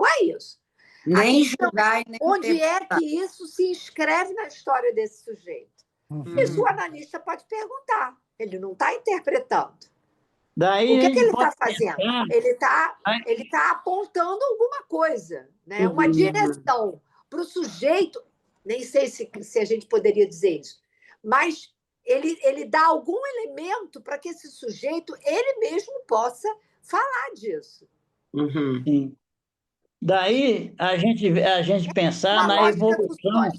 é isso.
Nem julgar, nem
onde é que isso se inscreve na história desse sujeito? Isso o analista pode perguntar. Ele não está interpretando.
Daí
O que
a gente
ele
pode
está fazendo?
pensar,
Ele tá apontando alguma coisa, né? Uma direção para o sujeito, nem sei se a gente poderia dizer isso, mas ele dá algum elemento para que esse sujeito, ele mesmo, possa falar disso.
sim. Daí a gente pensar
Uma
na
lógica do sonho.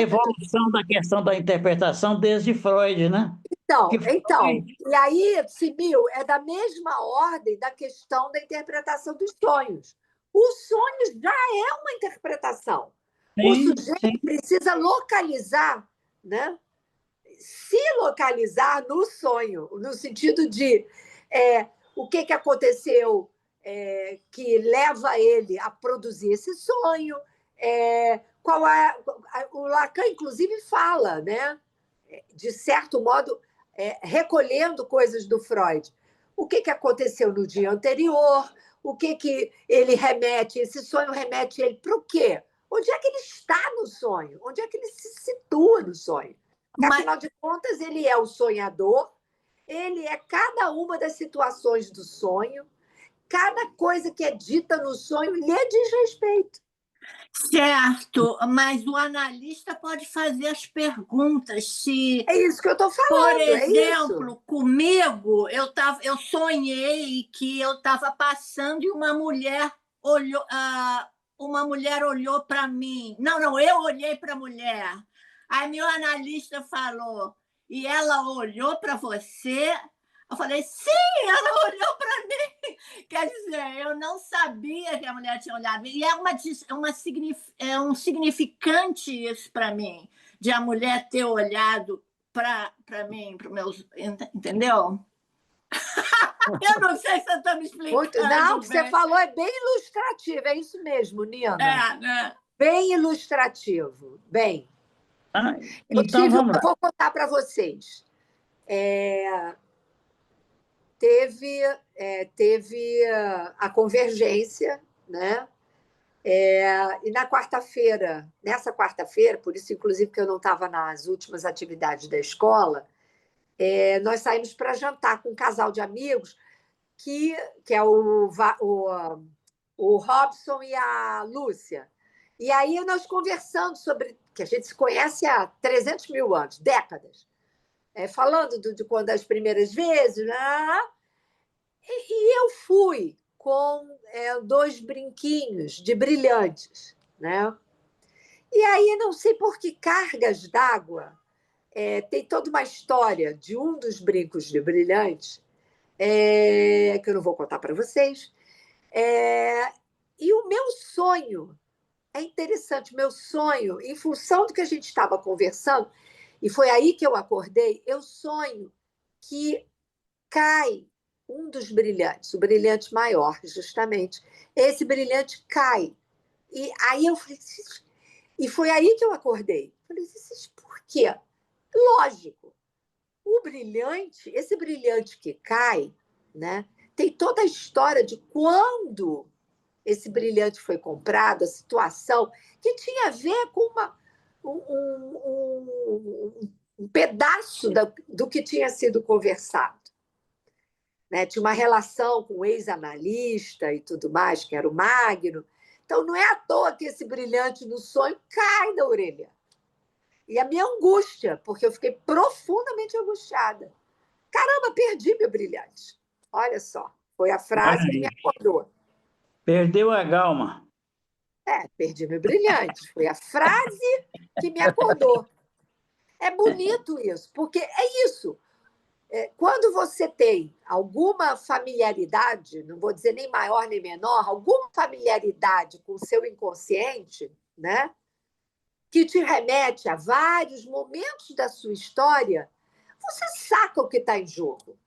evolução da questão da interpretação desde Freud, né?
Então, e aí, Sibyl, é da mesma ordem da questão da interpretação dos sonhos. Os sonhos já é uma interpretação. O sujeito precisa localizar, né? Se localizar no sonho, no sentido de o que aconteceu que leva ele a produzir esse sonho, qual é... O Lacan, inclusive, fala, né? De certo modo, recolhendo coisas do Freud. O que aconteceu no dia anterior, o que ele remete, esse sonho remete ele para o quê? Onde é que ele está no sonho? Onde é que ele se situa no sonho? Porque, afinal de contas, ele é o sonhador, ele é cada uma das situações do sonho, cada coisa que é dita no sonho lhe diz respeito.
Certo, mas o analista pode fazer as perguntas.
É isso que eu estou falando.
Por exemplo, comigo, eu sonhei que eu estava passando e uma mulher olhou para mim. Não, eu olhei para a mulher. Aí meu analista falou, e ela olhou para você? Eu falei, sim, ela olhou para mim. Quer dizer, eu não sabia que a mulher tinha olhado. E é um significante isso para mim, de a mulher ter olhado para mim, para meus. Entendeu? Eu não sei se eu estou me explicando.
Não, o que você falou é bem ilustrativo, é isso mesmo, Nina.
Né?
Bem ilustrativo. Bem.
Então,
eu vou contar para vocês. Teve a convergência, né? E nessa quarta-feira, por isso, inclusive, que eu não estava nas últimas atividades da escola, nós saímos para jantar com um casal de amigos, que é o Robson e a Lúcia. E aí nós conversando sobre, que a gente se conhece há 300 mil anos, décadas, falando de quando as primeiras vezes, né? E eu fui com 2 brinquinhos de brilhantes, né? E aí, não sei por que cargas d'água, tem toda uma história de um dos brincos de brilhantes, que eu não vou contar para vocês. E o meu sonho, é interessante, meu sonho, em função do que a gente estava conversando, e foi aí que eu acordei, eu sonho que cai um dos brilhantes, o brilhante maior, justamente. Esse brilhante cai. E aí eu falei, e foi aí que eu acordei. Falei, por quê? Lógico, esse brilhante que cai, né, tem toda a história de quando esse brilhante foi comprado, a situação, que tinha a ver com um pedaço do que tinha sido conversado. Né? Tinha uma relação com o ex-analista e tudo mais, que era o Magno. Então, não é à toa que esse brilhante no sonho cai da orelha. E a minha angústia, porque eu fiquei profundamente angustiada. Caramba, perdi meu brilhante. Olha só, foi a frase que me acordou.
Perdeu a Galma.
Perdi meu brilhante. Foi a frase que me acordou. É bonito isso, porque é isso. Quando você tem alguma familiaridade, não vou dizer nem maior nem menor, alguma familiaridade com o seu inconsciente, né, que te remete a vários momentos da sua história, você saca o que está em jogo.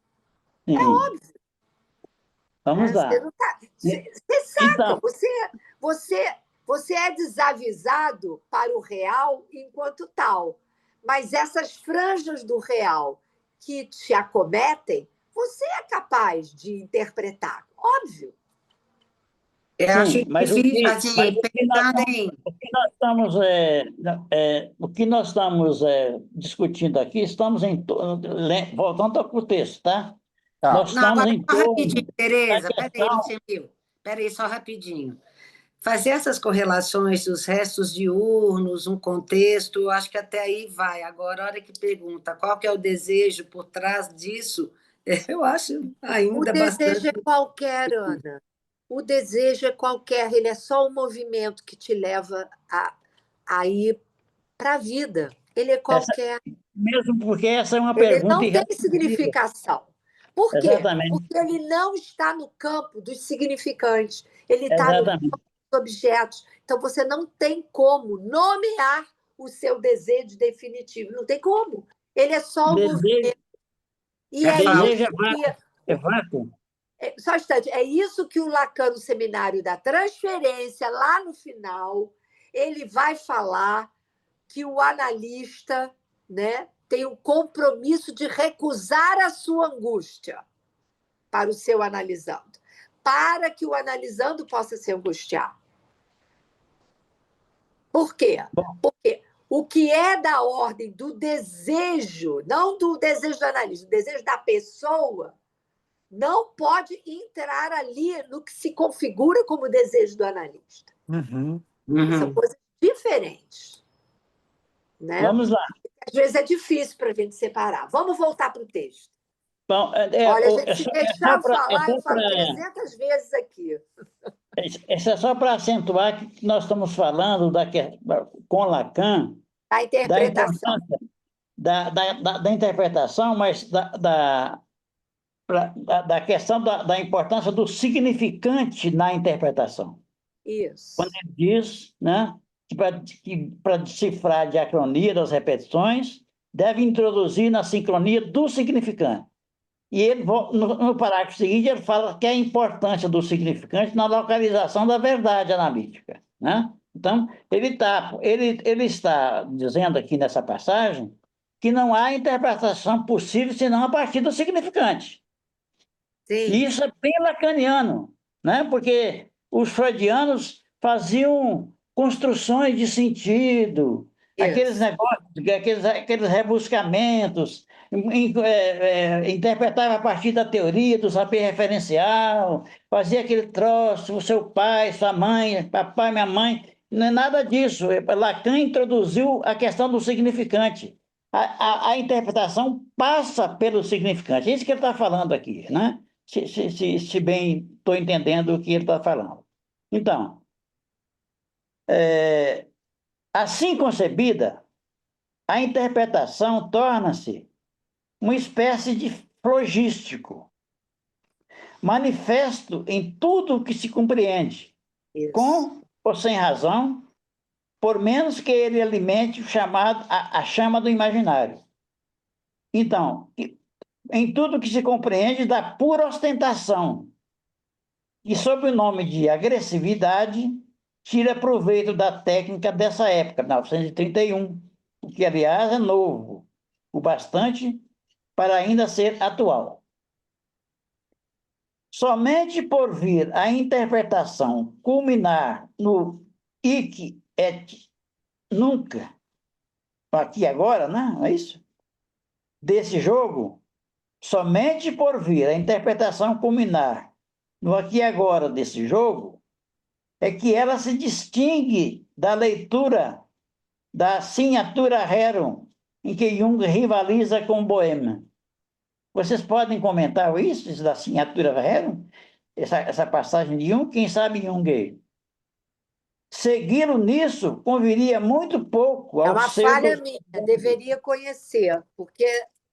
Sim.
É óbvio.
Vamos lá.
Você saca, então... você é desavisado para o real enquanto tal, mas essas franjas do real que te acometem, você é capaz de interpretar, óbvio.
Eu acho difícil, assim, pensando em...
O que nós estamos discutindo aqui, estamos voltando para o texto, tá?
Tá.
Nós
Não,
estamos
agora
em
só rapidinho,
torno da
Tereza, peraí,
questão.
Lucemil, peraí, só rapidinho. Fazer essas correlações dos restos diurnos, um contexto, eu acho que até aí vai. Agora, a hora que pergunta qual que é o desejo por trás disso, eu acho ainda
O desejo
bastante...
é qualquer, Ana. O desejo é qualquer, ele é só um movimento que te leva a ir para a vida. Ele é qualquer.
Mesmo porque essa é uma
Ele
pergunta
não tem
irrespondível.
significação. Por quê?
Exatamente,
Porque ele não está no campo dos significantes, ele está no
exatamente.
campo dos objetos. Então, você não tem como nomear o seu desejo definitivo. Não tem como. Ele é só um
Desejo,
movimento. E é
desejo
isso que.
é vácuo.
Só um instante, é isso que o Lacan, no seminário da transferência, lá no final, ele vai falar que o analista, né, tem o compromisso de recusar a sua angústia para o seu analisando, para que o analisando possa se angustiar. Por quê? Porque o que é da ordem do desejo, não do desejo do analista, do desejo da pessoa, não pode entrar ali no que se configura como desejo do analista. São coisas diferentes. Né?
Vamos lá.
Às vezes é difícil para a gente separar. Vamos voltar para o texto.
Bom,
Olha, gente, se deixar eu falar, eu falo 300 vezes aqui.
Isso é só para acentuar que nós estamos falando com Lacan
A interpretação.
da interpretação, mas da questão da importância do significante na interpretação.
Isso.
Quando ele diz, né, que para decifrar a diacronia das repetições, deve introduzir na sincronia do significante. E ele, no parágrafo seguinte, ele fala que é a importância do significante na localização da verdade analítica. Né? Então, ele está dizendo aqui nessa passagem que não há interpretação possível senão a partir do significante.
Sim.
E isso é bem lacaniano, né? Porque os freudianos faziam construções de sentido, aqueles negócios, aqueles rebuscamentos, interpretava a partir da teoria, do saber referencial, fazia aquele troço, o seu pai, sua mãe, papai, minha mãe, não é nada disso. Lacan introduziu a questão do significante. A interpretação passa pelo significante. É isso que ele está falando aqui, né? Se bem estou entendendo o que ele está falando. Então, assim concebida, a interpretação torna-se uma espécie de flogístico, manifesto em tudo o que se compreende,
Isso.
com ou sem razão, por menos que ele alimente a chama do imaginário. Então, em tudo que se compreende da pura ostentação, e sob o nome de agressividade, tira proveito da técnica dessa época, 1931, o que, aliás, é novo, o bastante para ainda ser atual. Somente por vir a interpretação culminar no hic et nunc, aqui agora, né? Não é isso? Desse jogo, somente por vir a interpretação culminar no aqui e agora desse jogo, é que ela se distingue da leitura da Signatura Rerum, em que Jung rivaliza com Bohème. Vocês podem comentar isso da Signatura Rerum? Essa passagem de Jung, quem sabe Jung? Segui-lo nisso conviria muito pouco ao seu...
É uma falha minha, deveria conhecer, porque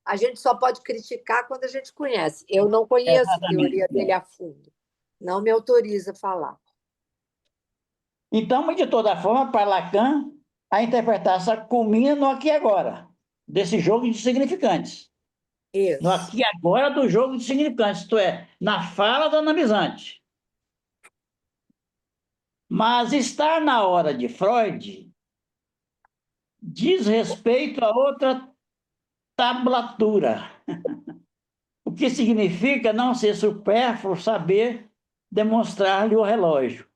a gente só pode criticar quando a gente conhece. Eu não conheço a teoria dele a fundo. Não me autoriza a falar.
Então, de toda forma, para Lacan, a interpretação culmina no aqui e agora, desse jogo de significantes.
Isso.
No aqui e agora do jogo de significantes, isto é, na fala do analisante. Mas estar na hora de Freud diz respeito a outra tablatura, o que significa não ser supérfluo saber demonstrar-lhe o relógio.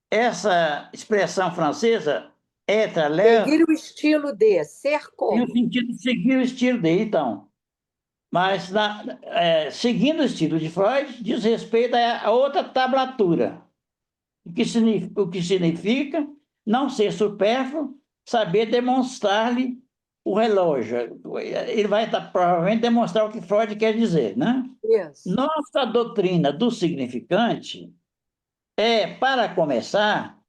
Essa expressão francesa,
seguir o estilo de, ser como.
Tem o sentido de seguir o estilo dele, então. mas, seguindo o estilo de Freud, diz respeito a outra tablatura, o que significa não ser supérfluo, saber demonstrar-lhe o relógio. Ele vai provavelmente demonstrar o que Freud quer dizer, né?
Isso.
Nossa doutrina do significante é, para começar,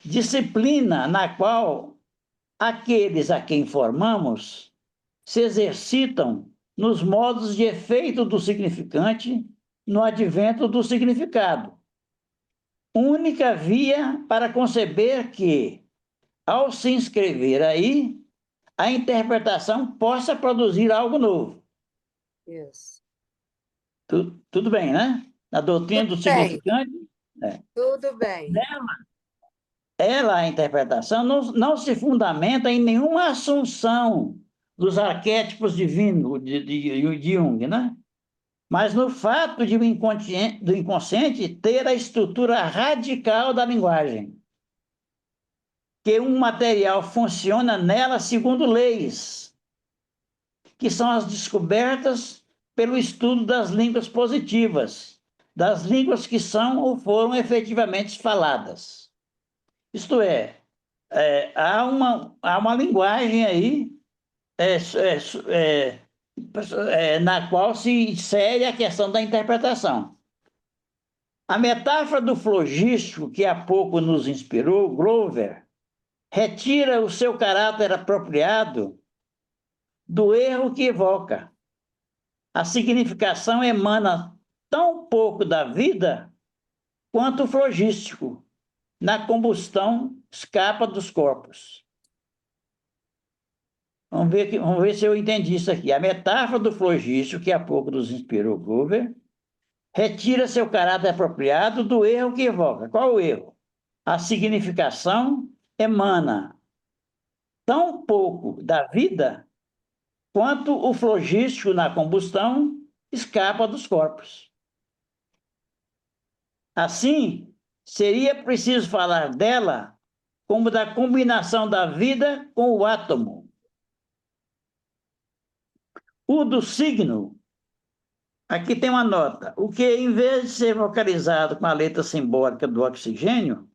disciplina na qual aqueles a quem formamos se exercitam nos modos de efeito do significante no advento do significado. Única via para conceber que, ao se inscrever aí, a interpretação possa produzir algo novo.
Isso.
Tudo bem, né? A doutrina do significante.
Tudo bem.
A interpretação, não se fundamenta em nenhuma assunção dos arquétipos divinos de Jung, né? Mas no fato do inconsciente ter a estrutura radical da linguagem, que um material funciona nela segundo leis, que são as descobertas pelo estudo das línguas positivas, das línguas que são ou foram efetivamente faladas. Isto é, há uma linguagem aí na qual se insere a questão da interpretação. A metáfora do flogístico que há pouco nos inspirou, Grover, retira o seu caráter apropriado do erro que evoca. A significação emana tão pouco da vida quanto o flogístico, na combustão, escapa dos corpos. Vamos ver se eu entendi isso aqui. A metáfora do flogístico, que há pouco nos inspirou Grover, retira seu caráter apropriado do erro que evoca. Qual o erro? A significação emana tão pouco da vida quanto o flogístico na combustão escapa dos corpos. Assim, seria preciso falar dela como da combinação da vida com o átomo. O do signo, aqui tem uma nota, o que em vez de ser vocalizado com a letra simbólica do oxigênio,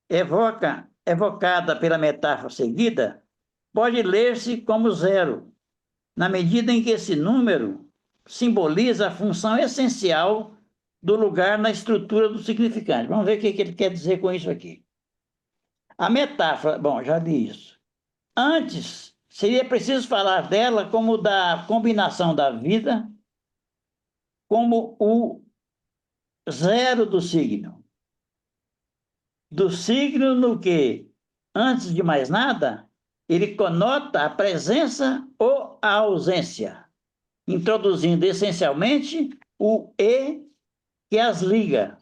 evocada pela metáfora seguida, pode ler-se como zero, na medida em que esse número simboliza a função essencial do lugar na estrutura do significante. Vamos ver o que ele quer dizer com isso aqui. A metáfora, bom, já li isso. Antes, seria preciso falar dela como da combinação da vida, como o zero do signo. Do signo no que, antes de mais nada, ele conota a presença ou a ausência, introduzindo essencialmente o E que as liga,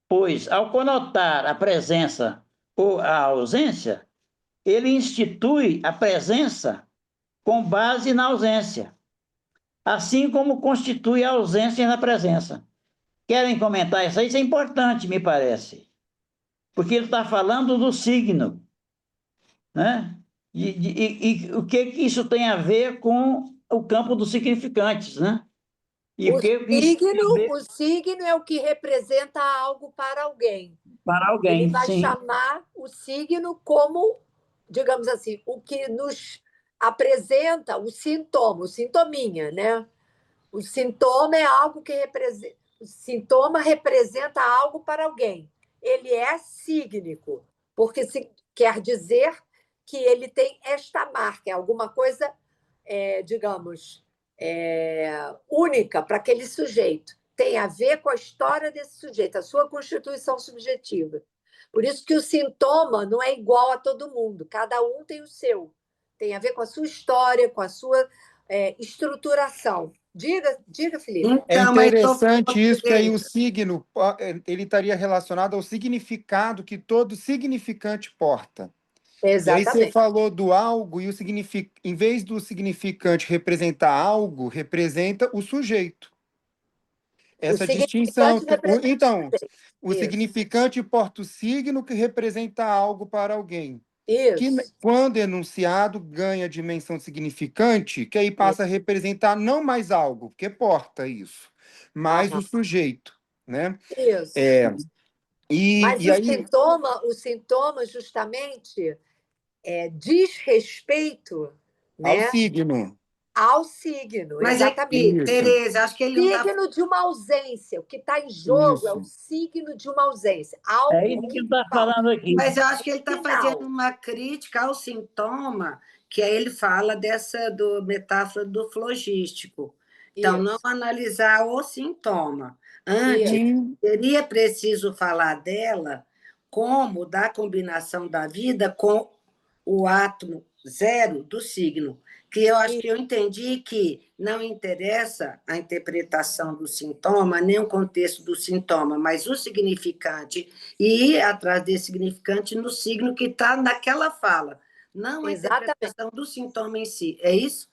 pois, ao conotar a presença ou a ausência, ele institui a presença com base na ausência, assim como constitui a ausência na presença. Querem comentar isso aí? Isso é importante, me parece, porque ele está falando do signo, né? E o que isso tem a ver com o campo dos significantes, né?
O signo é o que representa algo para alguém.
Para alguém,
ele vai
sim.
chamar o signo como, digamos assim, o que nos apresenta o sintoma, o sintominha, né? O sintoma é algo que representa. O sintoma representa algo para alguém. Ele é sígnico, porque quer dizer que ele tem esta marca, é alguma coisa, digamos, única para aquele sujeito. Tem a ver com a história desse sujeito, a sua constituição subjetiva. Por isso que o sintoma não é igual a todo mundo, cada um tem o seu. Tem a ver com a sua história, com a sua estruturação. Diga, Felipe.
Então, é interessante isso, que aí o signo ele estaria relacionado ao significado que todo significante porta.
Exatamente.
E aí você falou do algo, e em vez do significante representar algo, representa o sujeito. Essa distinção. Então, o significante porta o signo que representa algo para alguém. que,
Isso.
quando enunciado, ganha dimensão significante, que aí passa a representar não mais algo, porque porta isso, mas o sujeito, né?
Isso. Mas
E aí...
o sintoma justamente diz respeito,
ao
né,
signo.
ao signo,
Mas
exatamente.
aqui, Tereza, acho que ele não está...
Signo de uma ausência. O que está em jogo é o signo de uma ausência. Algo
É isso que ele está falando aqui.
Mas eu acho que ele está
Final.
fazendo uma crítica ao sintoma, que aí ele fala dessa metáfora do flogístico. Então, não analisar o sintoma. Antes, seria preciso falar dela como da combinação da vida com o átomo zero do signo, que eu acho que eu entendi que não interessa a interpretação do sintoma, nem o contexto do sintoma, mas o significante, e ir atrás desse significante no signo que está naquela fala, não a interpretação do sintoma em si. É isso?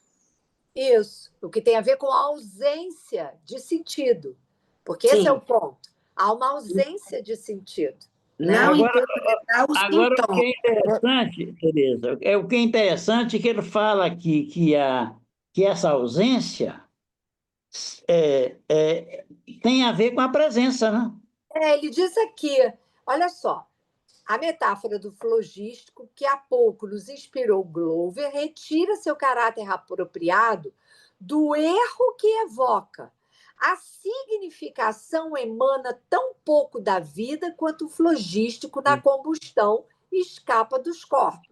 Isso, o que tem a ver com a ausência de sentido, porque esse é o ponto. Há uma ausência de sentido.
Não
interpretar o sintoma. O que é interessante, Tereza, o que é interessante é que ele fala aqui que essa ausência tem a ver com a presença, né?
Ele diz aqui, olha só, a metáfora do flogístico, que há pouco nos inspirou Glover, retira seu caráter apropriado do erro que evoca. A significação emana tão pouco da vida quanto o flogístico na combustão escapa dos corpos.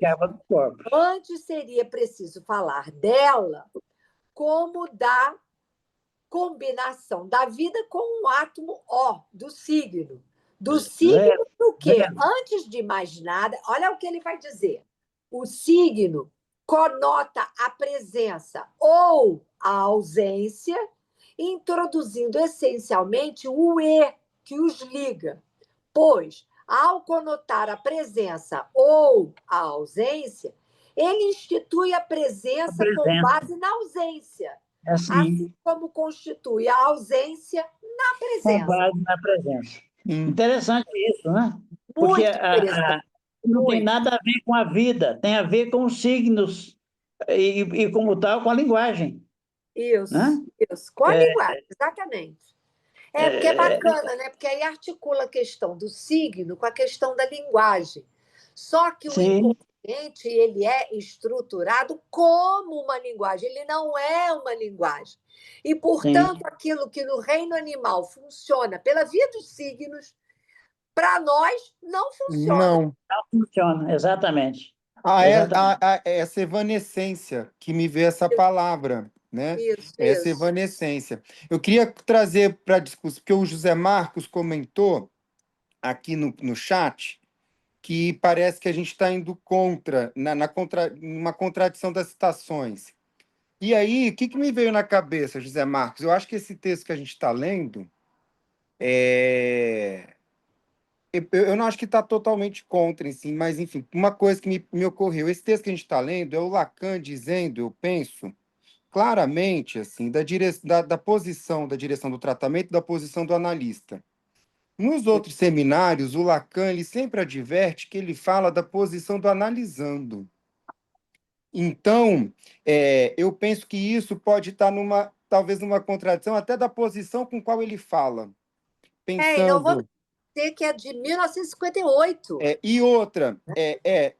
Antes seria preciso falar dela como da combinação da vida com o átomo O, do signo. Do signo do quê? Antes de mais nada, olha o que ele vai dizer. O signo conota a presença ou a ausência, introduzindo essencialmente o E que os liga. Pois, ao conotar a presença ou a ausência, ele institui a presença com base na ausência. Assim como constitui a ausência na presença.
Com base na presença. Interessante isso, né?
Muito
porque não
muito.
tem nada a ver com a vida, tem a ver com os signos e como tal, com a linguagem.
Isso,
né?
isso. Com a linguagem, exatamente. Porque é bacana, né? Porque aí articula a questão do signo com a questão da linguagem. Só que o inconsciente, ele é estruturado como uma linguagem, ele não é uma linguagem. E, portanto, aquilo que no reino animal funciona pela via dos signos, para nós não funciona.
Não funciona, exatamente.
Essa evanescência que me vê essa palavra, né? Essa evanescência. Eu queria trazer para discussão, porque o José Marcos comentou aqui no chat que parece que a gente está indo contra, numa contradição das citações. E aí, o que me veio na cabeça, José Marcos? Eu acho que esse texto que a gente está lendo eu não acho que está totalmente contra, assim, mas, enfim, uma coisa que me ocorreu. Esse texto que a gente está lendo é o Lacan dizendo, eu penso, claramente, assim, da posição da direção do tratamento, da posição do analista. Nos outros seminários, o Lacan ele sempre adverte que ele fala da posição do analisando. Então, eu penso que isso pode estar talvez numa contradição até da posição com qual ele fala. Pensando...
não vamos dizer que é de 1958.
E outra,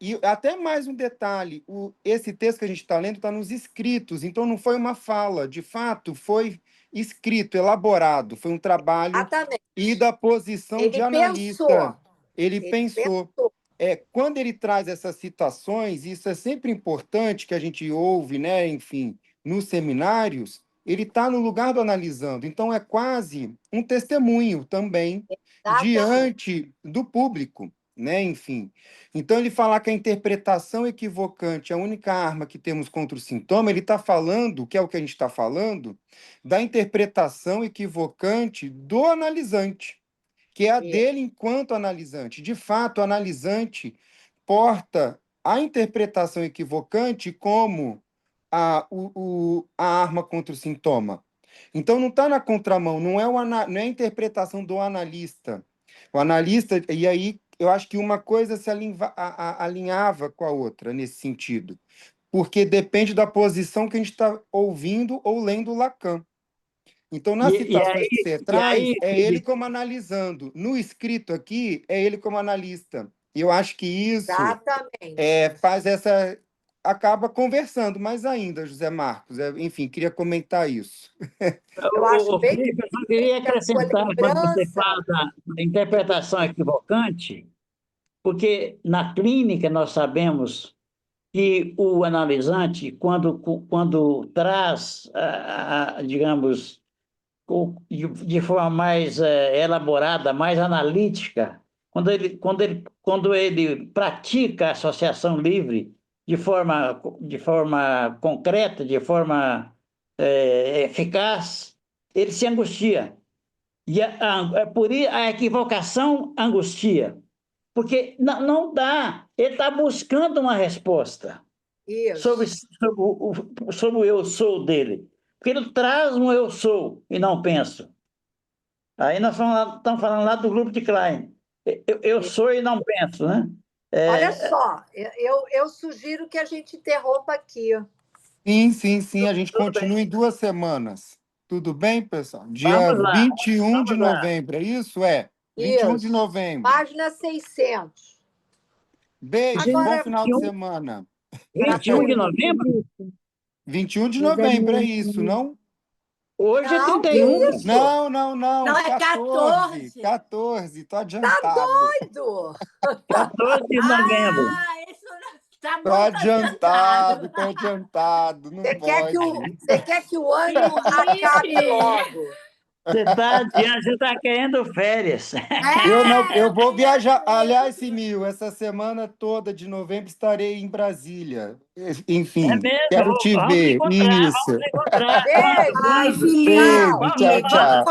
e até mais um detalhe, esse texto que a gente está lendo está nos escritos, então não foi uma fala, de fato, foi escrito, elaborado, foi um trabalho e da posição de analista. Ele pensou. Quando ele traz essas citações, isso é sempre importante que a gente ouve, né, enfim, nos seminários, ele está no lugar do analisando, então é quase um testemunho também diante do público, né, enfim. Então, ele falar que a interpretação equivocante é a única arma que temos contra o sintoma, ele está falando, que é o que a gente está falando, da interpretação equivocante do analisante, que é a dele enquanto analisante. De fato, o analisante porta a interpretação equivocante como a arma contra o sintoma. Então, não está na contramão, não é a interpretação do analista. O analista, e aí eu acho que uma coisa se alinhava com a outra nesse sentido, porque depende da posição que a gente está ouvindo ou lendo Lacan. Então, nas citações que você traz, é ele como analisando. No escrito aqui, é ele como analista. E eu acho que isso faz essa... acaba conversando mais ainda, José Marcos. Enfim, queria comentar isso.
Eu acho bem
Felipe, eu só queria acrescentar, quando você fala da interpretação equivocante, porque na clínica nós sabemos que o analisante, quando traz, digamos, de forma mais elaborada, mais analítica, quando ele pratica a associação livre de forma concreta, de forma eficaz, ele se angustia. E por isso a equivocação angustia, porque não dá, ele está buscando uma resposta sobre o eu sou dele. Porque ele traz um eu sou e não penso. Aí nós estamos falando lá do grupo de Klein. Eu sou e não penso, né?
Olha só, eu sugiro que a gente interrompa aqui.
Sim. A gente continua em 2 semanas. Tudo bem, pessoal? Dia 21 de novembro, é isso? 21 de novembro.
Página 600.
Beijo, bom final de semana.
21 de novembro?
21 de novembro, é isso, não?
Hoje é 31.
Não.
Não, é 14.
14, tô adiantado.
Tá doido?
14 de novembro.
Isso tá muito
Tô adiantado. Não pode.
Você quer que o ano acabe logo?
Você está querendo férias.
Eu vou viajar. Aliás, Simil, essa semana toda de novembro estarei em Brasília. Enfim, quero te ver. Isso.
Vamos encontrar.
Ai,
Beijo, tchau.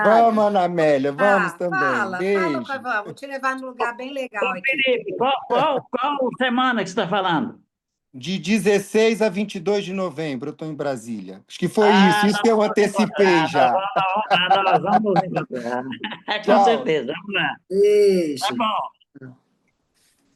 Vamos, Ana Amélia, vamos também.
Fala,
Beijo.
vou te levar num lugar bem legal aqui.
Felipe, qual semana que você está falando?
De 16 a 22 de novembro, eu estou em Brasília. Acho que foi isso que eu antecipei já.
Nós vamos encontrar. Com certeza, vamos lá.
Beijo.
Tá bom.